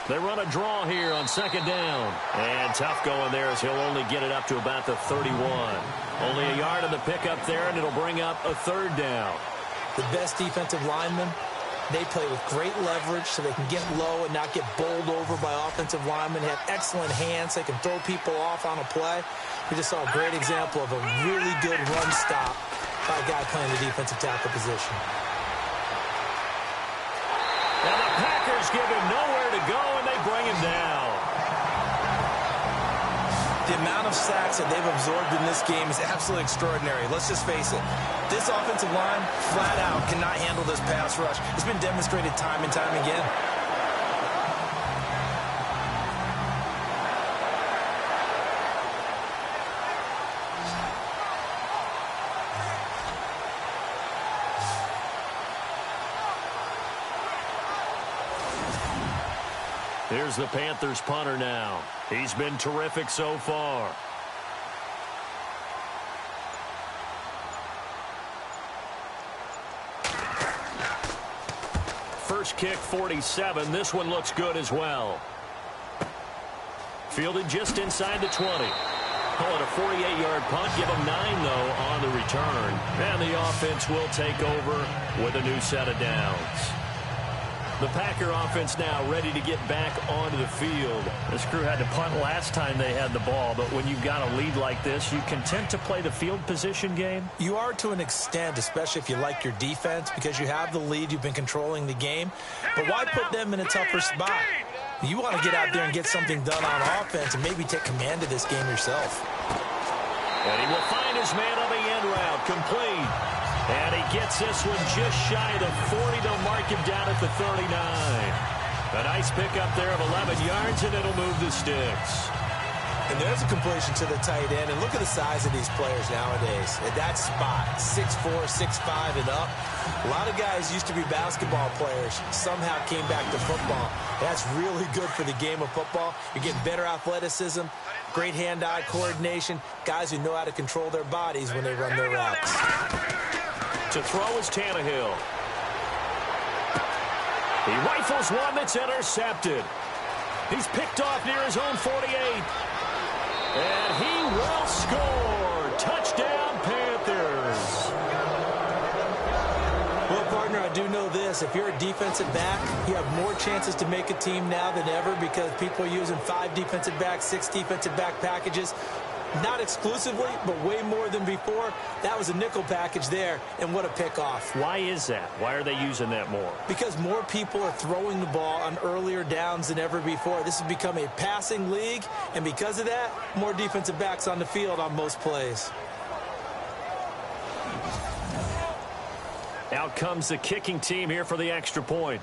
They run a draw here on 2nd down. And tough going there as he'll only get it up to about the 31. Only a yard on the pickup there, and it'll bring up a 3rd down. The best defensive linemen, they play with great leverage so they can get low and not get bowled over by offensive linemen. They have excellent hands. They can throw people off on a play. We just saw a great example of a really good run stop by a guy playing the defensive tackle position. And the Packers give him nowhere to go, and they bring him down. The amount of sacks that they've absorbed in this game is absolutely extraordinary. Let's just face it. This offensive line, flat out, cannot handle this pass rush. It's been demonstrated time and time again. Here's the Panthers punter now. He's been terrific so far. First kick, 47. This one looks good as well. Fielded just inside the 20. Call it a 48-yard punt. Give them 9, though, on the return. And the offense will take over with a new set of downs. The Packer offense now ready to get back onto the field. This crew had to punt last time they had the ball, but when you've got a lead like this, you content to play the field position game? You are to an extent, especially if you like your defense, because you have the lead, you've been controlling the game. But why put them in a tougher spot? You want to get out there and get something done on offense and maybe take command of this game yourself. And he will find his man on the end route, complete. And he gets this one just shy of the 40. They'll mark him down at the 39. A nice pickup there of 11 yards, and it'll move the sticks. And there's a completion to the tight end. And look at the size of these players nowadays. At that spot, 6'4", 6'5", and up. A lot of guys used to be basketball players, somehow came back to football. That's really good for the game of football. You're getting better athleticism, great hand-eye coordination, guys who know how to control their bodies when they run their routes. To throw is Tannehill. He rifles one that's intercepted. He's picked off near his own 48. And he will score. Touchdown, Panthers. Well, partner, I do know this. If you're a defensive back, you have more chances to make a team now than ever because people are using 5 defensive backs, 6 defensive back packages. Not exclusively, but way more than before. That was a nickel package there, and what a pickoff. Why is that? Why are they using that more? Because more people are throwing the ball on earlier downs than ever before. This has become a passing league, and because of that, more defensive backs on the field on most plays. Out comes the kicking team here for the extra point.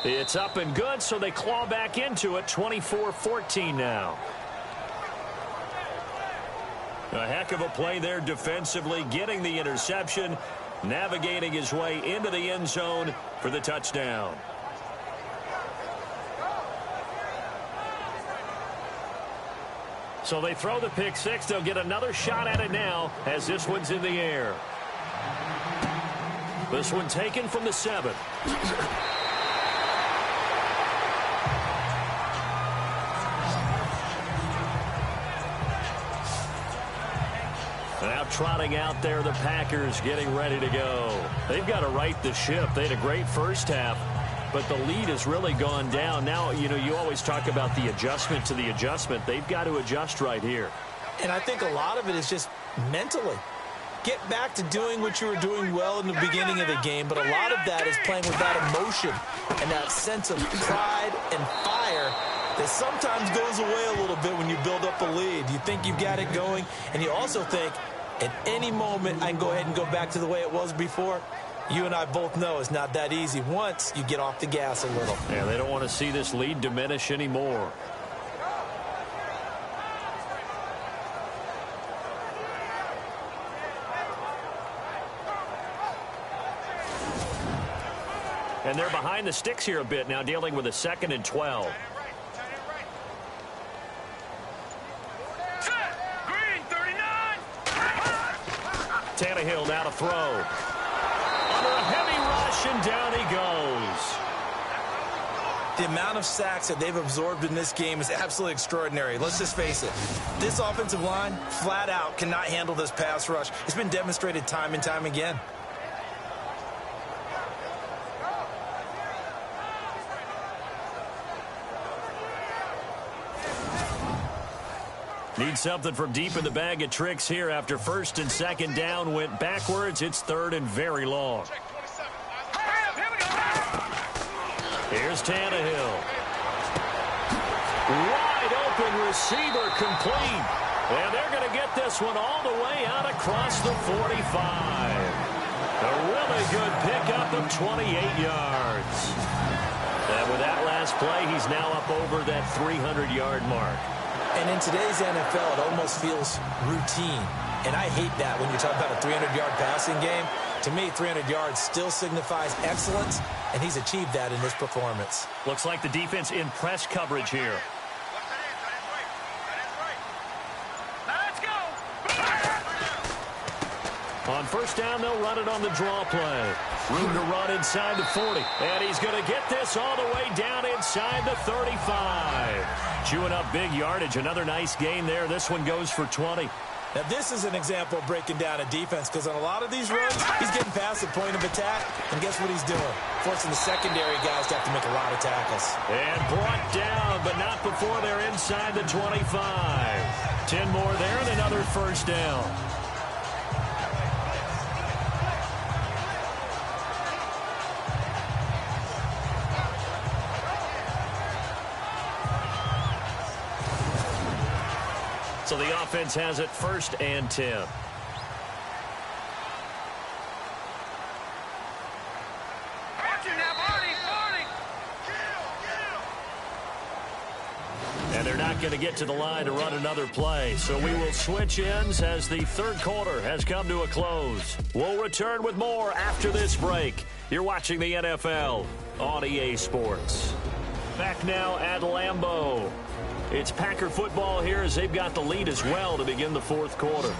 It's up and good, so they claw back into it. 24-14 now. A heck of a play there defensively, getting the interception, navigating his way into the end zone for the touchdown. So they throw the pick six. They'll get another shot at it now as this one's in the air. This one taken from the 7. Now trotting out there, the Packers getting ready to go. They've got to right the ship. They had a great first half, but the lead has really gone down. Now, you know, you always talk about the adjustment to the adjustment. They've got to adjust right here. And I think a lot of it is just mentally. Get back to doing what you were doing well in the beginning of the game, but a lot of that is playing with that emotion and that sense of pride and fire that sometimes goes away a little bit when you build up a lead. You think you've got it going, and you also think, at any moment, I can go ahead and go back to the way it was before. You and I both know it's not that easy once you get off the gas a little. Yeah, they don't want to see this lead diminish anymore. And they're behind the sticks here a bit now, dealing with a 2nd and 12. Tannehill now to throw. Under a heavy rush, and down he goes. The amount of sacks that they've absorbed in this game is absolutely extraordinary. Let's just face it. This offensive line, flat out, cannot handle this pass rush. It's been demonstrated time and time again. Need something from deep in the bag of tricks here after 1st and 2nd down went backwards. It's 3rd and very long. Here's Tannehill. Wide open receiver complete. And they're going to get this one all the way out across the 45. A really good pickup of 28 yards. And with that last play, he's now up over that 300-yard mark. And in today's NFL, it almost feels routine. And I hate that when you talk about a 300-yard passing game. To me, 300 yards still signifies excellence, and he's achieved that in this performance. Looks like the defense in press coverage here. On 1st down, they'll run it on the draw play. Room to run inside the 40. And he's going to get this all the way down inside the 35. Chewing up big yardage. Another nice gain there. This one goes for 20. Now, this is an example of breaking down a defense because on a lot of these runs, he's getting past the point of attack. And guess what he's doing? Forcing the secondary guys to have to make a lot of tackles. And brought down, but not before they're inside the 25. 10 more there and another 1st down. So the offense has it 1st and 10. And they're not going to get to the line to run another play. So we will switch ends as the 3rd quarter has come to a close. We'll return with more after this break. You're watching the NFL on EA Sports. Back now at Lambeau. It's Packer football here as they've got the lead as well to begin the 4th quarter.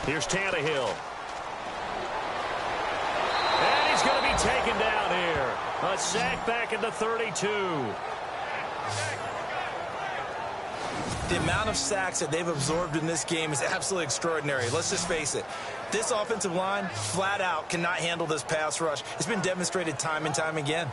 Here's Tannehill. And he's going to be taken down here. A sack back at the 32. The amount of sacks that they've absorbed in this game is absolutely extraordinary. Let's just face it. This offensive line, flat out, cannot handle this pass rush. It's been demonstrated time and time again.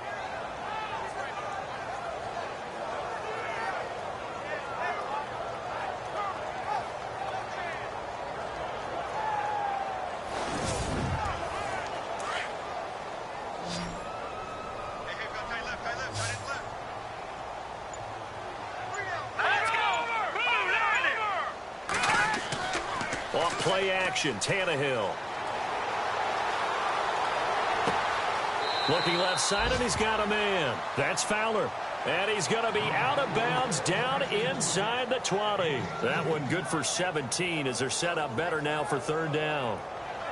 Play action, Tannehill. Looking left side, and he's got a man. That's Fowler. And he's going to be out of bounds down inside the 20. That one good for 17 as they're set up better now for 3rd down.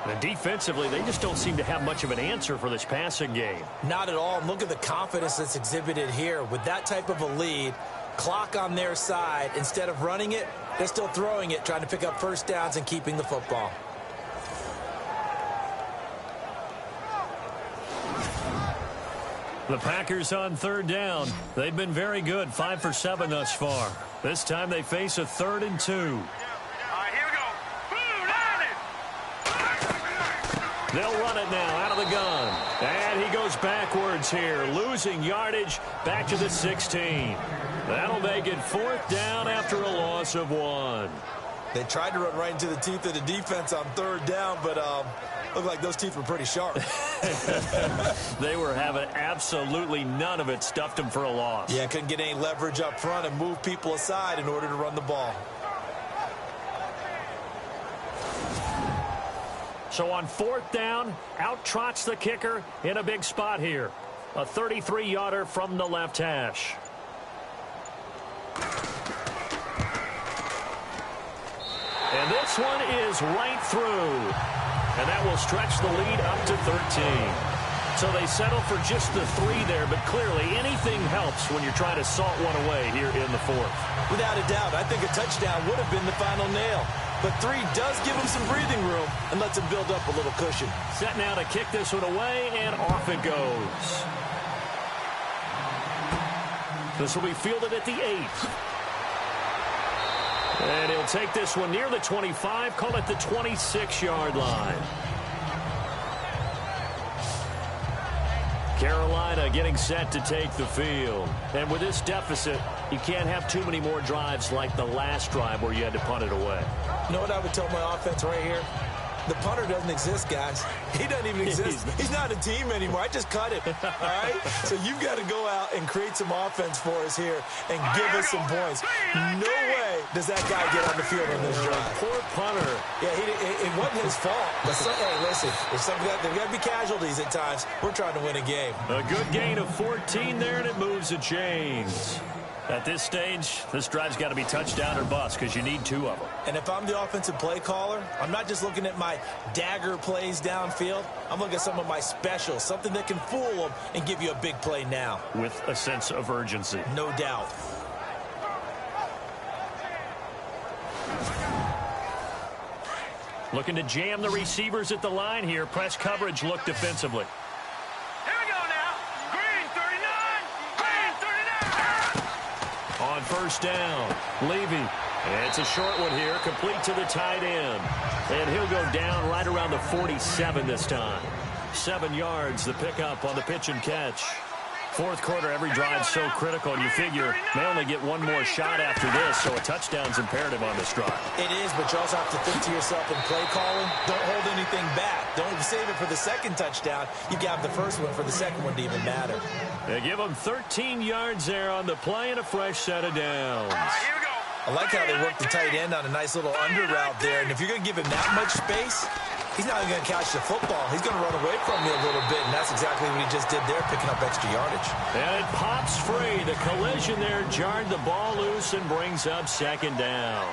And defensively, they just don't seem to have much of an answer for this passing game. Not at all. Look at the confidence that's exhibited here. With that type of a lead, clock on their side, instead of running it, they're still throwing it, trying to pick up 1st downs and keeping the football. The Packers on 3rd down. They've been very good, 5 for 7 thus far. This time they face a 3rd and 2. All right, here we go. They'll run it now out of the gun. And he goes backwards here, losing yardage back to the 16. That'll make it 4th down after a loss of 1. They tried to run right into the teeth of the defense on 3rd down, but looked like those teeth were pretty sharp. They were having absolutely none of it, stuffed them for a loss. Yeah, couldn't get any leverage up front and move people aside in order to run the ball. So on 4th down, out trots the kicker in a big spot here. A 33-yarder from the left hash. And this one is right through. And that will stretch the lead up to 13. So they settle for just the 3 there, but clearly anything helps when you're trying to salt one away here in the 4th. Without a doubt, I think a touchdown would have been the final nail. But 3 does give them some breathing room and lets them build up a little cushion. Set now to kick this one away, and off it goes. This will be fielded at the 8. And he'll take this one near the 25, call it the 26-yard line. Carolina getting set to take the field. And with this deficit, you can't have too many more drives like the last drive where you had to punt it away. You know what I would tell my offense right here? The punter doesn't exist, guys. He doesn't even exist. He's not a team anymore. I just cut him, all right? So you've got to go out and create some offense for us here and give us some points. No way does that guy get on the field on this drive. Poor punter. Yeah, it wasn't his fault. But hey, listen, there's got to be casualties at times. We're trying to win a game. A good gain of 14 there, and it moves the chains. At this stage, this drive's got to be touchdown or bust because you need 2 of them. And if I'm the offensive play caller, I'm not just looking at my dagger plays downfield. I'm looking at some of my specials, something that can fool them and give you a big play now. With a sense of urgency. No doubt. Looking to jam the receivers at the line here. Press coverage look defensively. On 1st down, Levy. It's a short one here, complete to the tight end. And he'll go down right around the 47 this time. 7 yards, the pickup on the pitch and catch. fourth quarter, every drive's so critical, and you figure they only get one more shot after this, so a touchdown's imperative on this drive. It is, but you also have to think to yourself in play calling, don't hold anything back. Don't save it for the second touchdown. You got the first one for the second one to even matter. They give them 13 yards there on the play and a fresh set of downs. Here we go. I like how they work the tight end on a nice little under route there, and if you're going to give him that much space, he's not even going to catch the football. He's going to run away from you a little bit, and that's exactly what he just did there, picking up extra yardage. And it pops free. The collision there jarred the ball loose and brings up second down.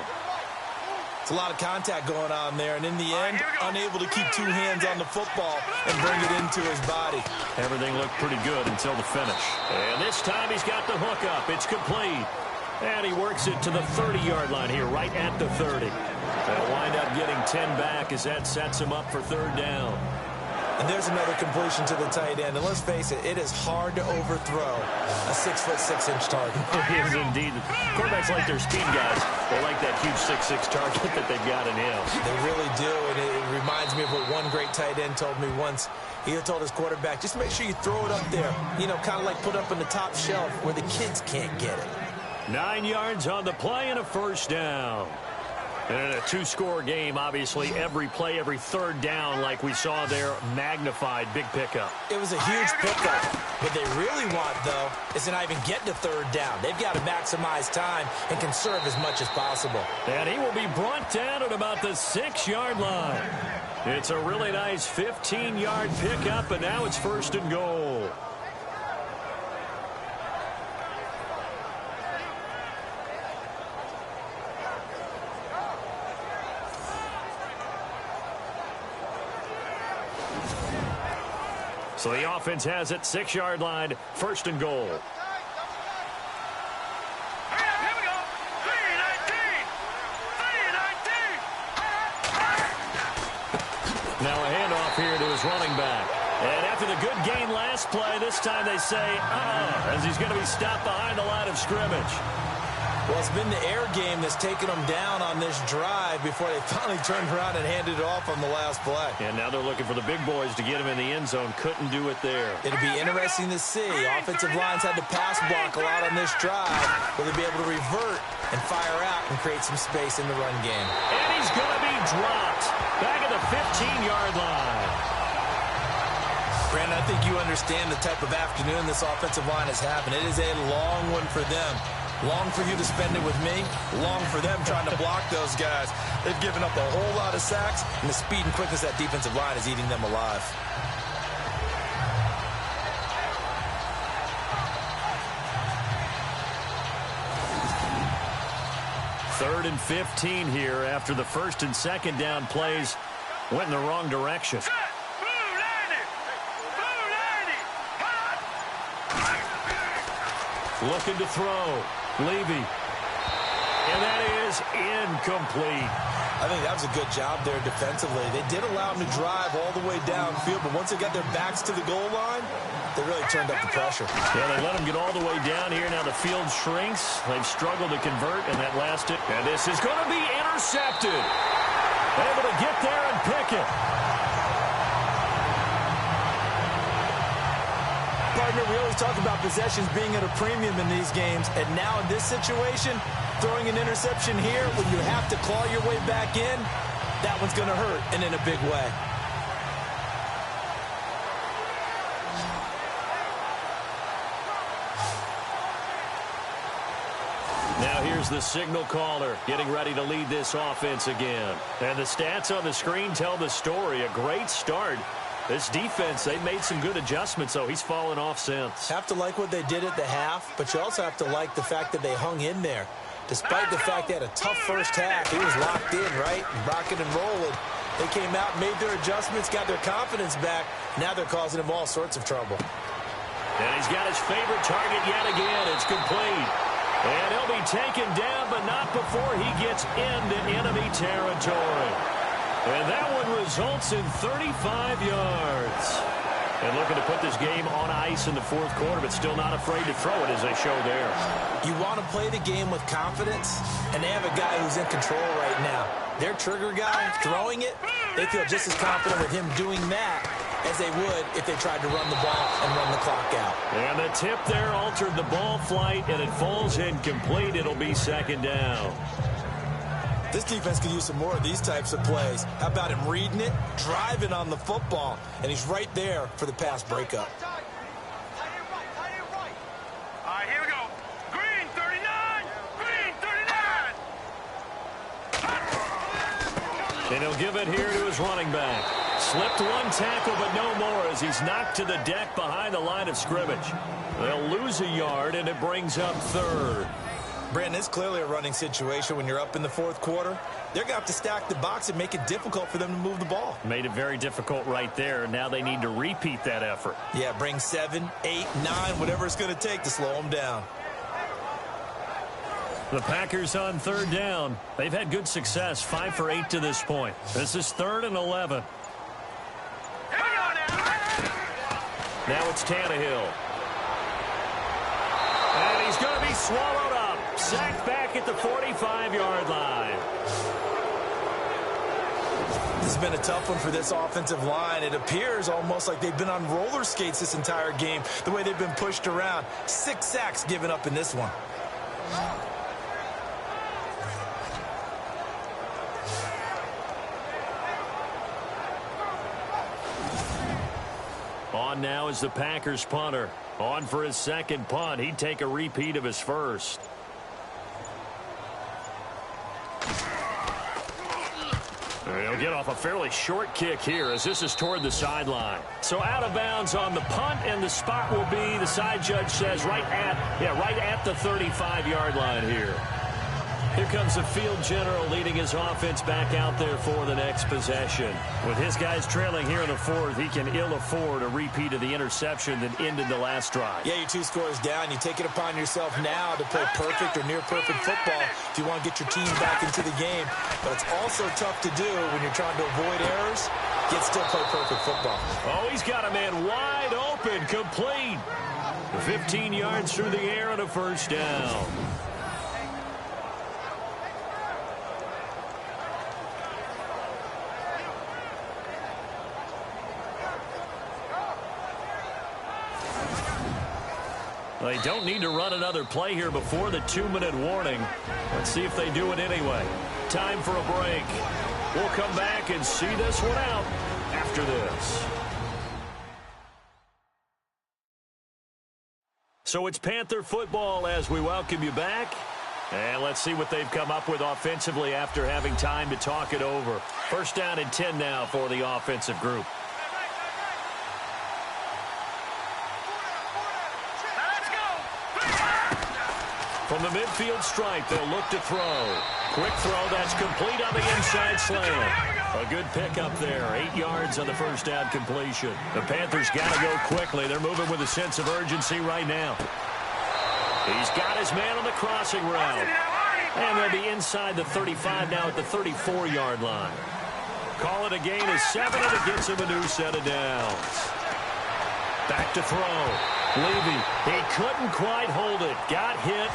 It's a lot of contact going on there, and in the end, unable to keep two hands on the football and bring it into his body. Everything looked pretty good until the finish. And this time he's got the hook up. It's complete. And he works it to the 30-yard line here, right at the 30. They'll wind up getting 10 back as that sets him up for third down. And there's another completion to the tight end. And let's face it, it is hard to overthrow a 6'6" target. It is indeed. Quarterbacks like their speed guys. They like that huge 6'6" target that they've got in him. They really do, and it reminds me of what one great tight end told me once. He told his quarterback, just make sure you throw it up there. You know, kind of like put up on the top shelf where the kids can't get it. 9 yards on the play and a first down. And in a two-score game, obviously, every play, every third down, like we saw there, magnified, big pickup. It was a huge pickup. What they really want, though, is to not even get to third down. They've got to maximize time and conserve as much as possible. And he will be brought down at about the 6-yard line. It's a really nice 15-yard pickup, and now it's first and goal. So the offense has it, 6-yard line, first and goal. Here we go. 3-19. Now a handoff here to his running back. And after the good gain last play, this time they say, as he's going to be stopped behind the line of scrimmage. Well, it's been the air game that's taken them down on this drive before they finally turned around and handed it off on the last play. And now they're looking for the big boys to get him in the end zone. Couldn't do it there. It'll be interesting to see. Offensive lines had to pass block a lot on this drive. Will they be able to revert and fire out and create some space in the run game? And he's going to be dropped back at the 15-yard line. Brandon, I think you understand the type of afternoon this offensive line is having. It is a long one for them. Long for you to spend it with me. Long for them trying to block those guys. They've given up a whole lot of sacks, and the speed and quickness of that defensive line is eating them alive. Third and 15 here after the first and second down plays went in the wrong direction. Looking to throw. Levy. And that is incomplete. I think that was a good job there defensively. They did allow them to drive all the way downfield, but once they got their backs to the goal line, they really turned up the pressure. Yeah, they let them get all the way down here. Now the field shrinks. They've struggled to convert, and that last hit. And this is going to be intercepted. Able to get there and pick it. Partner, we always talk about possessions being at a premium in these games, and now in this situation, throwing an interception here when you have to claw your way back in, that one's going to hurt, and in a big way. Now here's the signal caller getting ready to lead this offense again. And the stats on the screen tell the story. A great start. This defense, they've made some good adjustments, so he's fallen off since. Have to like what they did at the half, but you also have to like the fact that they hung in there. Despite the fact they had a tough first half, he was locked in, right? Rocking and rolling. They came out, made their adjustments, got their confidence back. Now they're causing him all sorts of trouble. And he's got his favorite target yet again. It's complete. And he'll be taken down, but not before he gets into enemy territory. And that one results in 35 yards. And looking to put this game on ice in the fourth quarter, but still not afraid to throw it as they show there. You want to play the game with confidence, and they have a guy who's in control right now. Their trigger guy throwing it, they feel just as confident with him doing that as they would if they tried to run the ball and run the clock out. And the tip there altered the ball flight, and it falls incomplete. It'll be second down. This defense could use some more of these types of plays. How about him reading it, driving on the football, and he's right there for the pass breakup. All right, here we go. Green 39. Green 39. And he'll give it here to his running back. Slipped one tackle, but no more as he's knocked to the deck behind the line of scrimmage. They'll lose a yard, and it brings up third. Brandon, it's clearly a running situation when you're up in the fourth quarter. They're going to have to stack the box and make it difficult for them to move the ball. Made it very difficult right there. Now they need to repeat that effort. Yeah, bring 7, 8, 9, whatever it's going to take to slow them down. The Packers on third down. They've had good success, 5 for 8 to this point. This is 3rd and 11. Here we go now. Now it's Tannehill. And he's going to be swallowed up. Sacked back at the 45-yard line. This has been a tough one for this offensive line. It appears almost like they've been on roller skates this entire game, the way they've been pushed around. 6 sacks given up in this one. On now is the Packers punter. On for his second punt. He'd take a repeat of his first. He'll get off a fairly short kick here as this is toward the sideline. So out of bounds on the punt, and the spot will be, the side judge says, right at the 35-yard line here. Here comes the field general leading his offense back out there for the next possession. With his guys trailing here in the fourth, he can ill afford a repeat of the interception that ended the last drive. Yeah, you're 2 scores down. You take it upon yourself now to play perfect or near-perfect football if you want to get your team back into the game. But it's also tough to do when you're trying to avoid errors, yet still play perfect football. Oh, he's got a man wide open, complete. 15 yards through the air and a first down. They don't need to run another play here before the 2-minute warning. Let's see if they do it anyway. Time for a break. We'll come back and see this one out after this. So it's Panther football as we welcome you back. And let's see what they've come up with offensively after having time to talk it over. First down and 10 now for the offensive group. From the midfield stripe, they'll look to throw. Quick throw, that's complete on the inside slant. A good pickup there, 8 yards on the first down completion. The Panthers got to go quickly. They're moving with a sense of urgency right now. He's got his man on the crossing route. And they'll be inside the 35 now at the 34-yard line. Call it a gain of 7, and it gets him a new set of downs. Back to throw. Levy, he couldn't quite hold it. Got hit.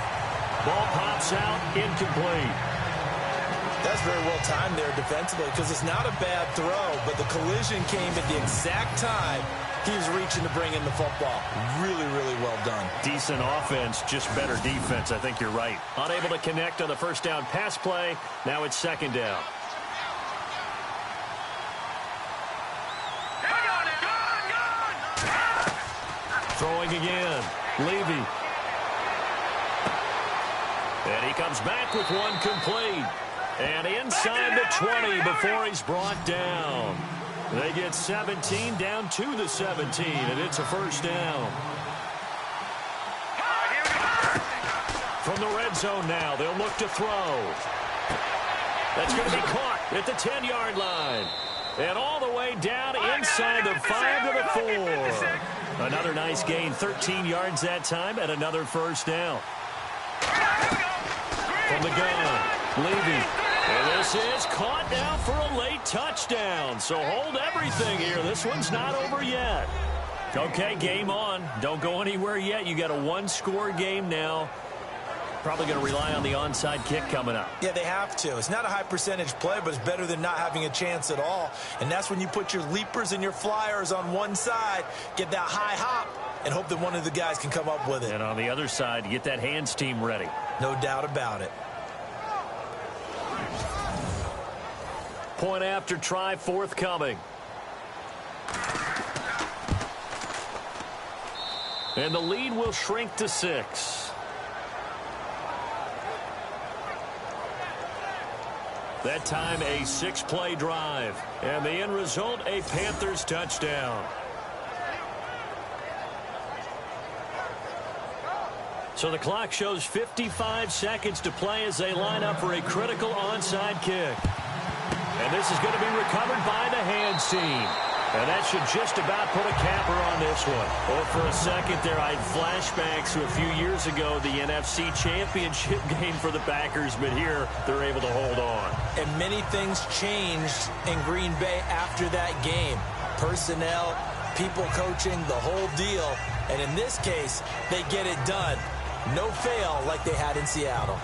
Ball pops out, incomplete. That's very well timed there defensively because it's not a bad throw, but the collision came at the exact time he was reaching to bring in the football. Really, really well done. Decent offense, just better defense. I think you're right. Unable to connect on the first down pass play. Now it's second down. Throwing again. Levy. And he comes back with one complete. And inside the 20 before he's brought down. They get 17 down to the 17, and it's a first down. From the red zone now, they'll look to throw. That's going to be caught at the 10-yard line. And all the way down inside the 5 to the 4. Another nice gain, 13 yards that time, and another first down. From the gun, Levy. And this is caught now for a late touchdown. So hold everything here. This one's not over yet. Okay, game on. Don't go anywhere yet. You got a one-score game now. Probably going to rely on the onside kick coming up. Yeah, they have to. It's not a high percentage play, but it's better than not having a chance at all. And that's when you put your leapers and your flyers on one side, get that high hop, and hope that one of the guys can come up with it. And on the other side, get that hands team ready. No doubt about it. Point after try forthcoming. And the lead will shrink to 6. That time a 6-play drive. And the end result, a Panthers touchdown. So the clock shows 55 seconds to play as they line up for a critical onside kick. And this is going to be recovered by the hands team. And that should just about put a capper on this one. Oh, for a second there, I had flashbacks to a few years ago, the NFC Championship game for the Packers, but here they're able to hold on. And many things changed in Green Bay after that game. Personnel, people coaching, the whole deal. And in this case, they get it done. No fail like they had in Seattle.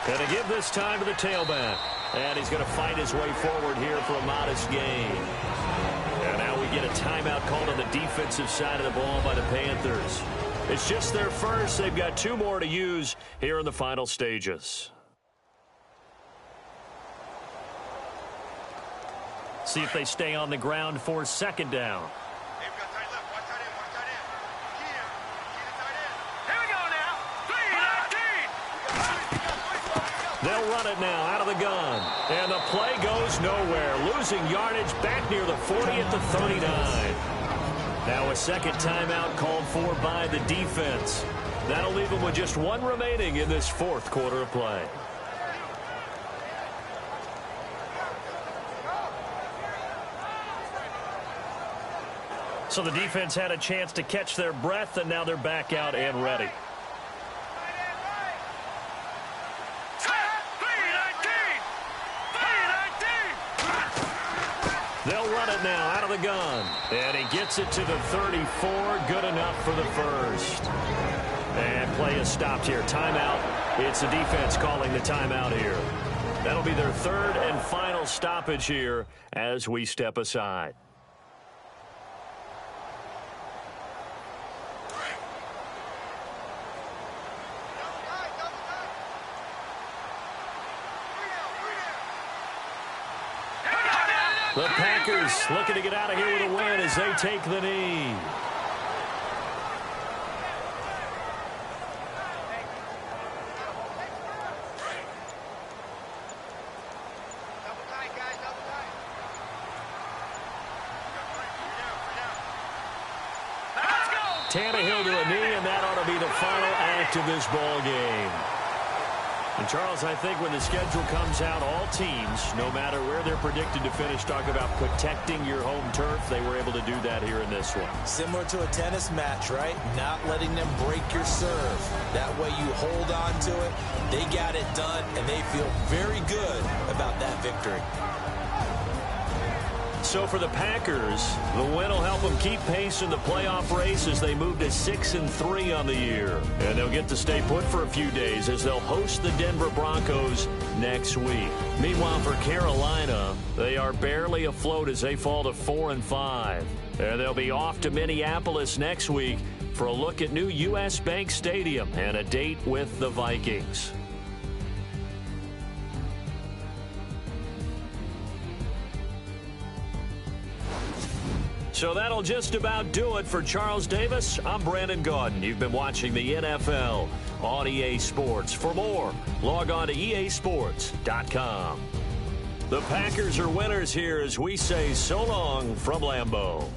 Going to give this time to the tailback. And he's going to fight his way forward here for a modest gain. And now we get a timeout called on the defensive side of the ball by the Panthers. It's just their first. They've got 2 more to use here in the final stages. See if they stay on the ground for 2nd down. They'll run it now out of the gun. And the play goes nowhere. Losing yardage back near the 40 at the 39. Now a second timeout called for by the defense. That'll leave them with just 1 remaining in this 4th quarter of play. So the defense had a chance to catch their breath, and now they're back out and ready. They'll run it now out of the gun. And he gets it to the 34. Good enough for the first. And play is stopped here. Timeout. It's the defense calling the timeout here. That'll be their 3rd and final stoppage here as we step aside. The Packers looking to get out of here with a win as they take the knee. Tannehill to a knee, and that ought to be the final act of this ball game. And, Charles, I think when the schedule comes out, all teams, no matter where they're predicted to finish, talk about protecting your home turf. They were able to do that here in this one. Similar to a tennis match, right? Not letting them break your serve. That way you hold on to it. They got it done, and they feel very good about that victory. So for the Packers, the win will help them keep pace in the playoff race as they move to 6-3 on the year. And they'll get to stay put for a few days as they'll host the Denver Broncos next week. Meanwhile, for Carolina, they are barely afloat as they fall to 4-5. And they'll be off to Minneapolis next week for a look at new U.S. Bank Stadium and a date with the Vikings. So that'll just about do it for Charles Davis. I'm Brandon Gaudin. You've been watching the NFL on EA Sports. For more, log on to easports.com. The Packers are winners here as we say so long from Lambeau.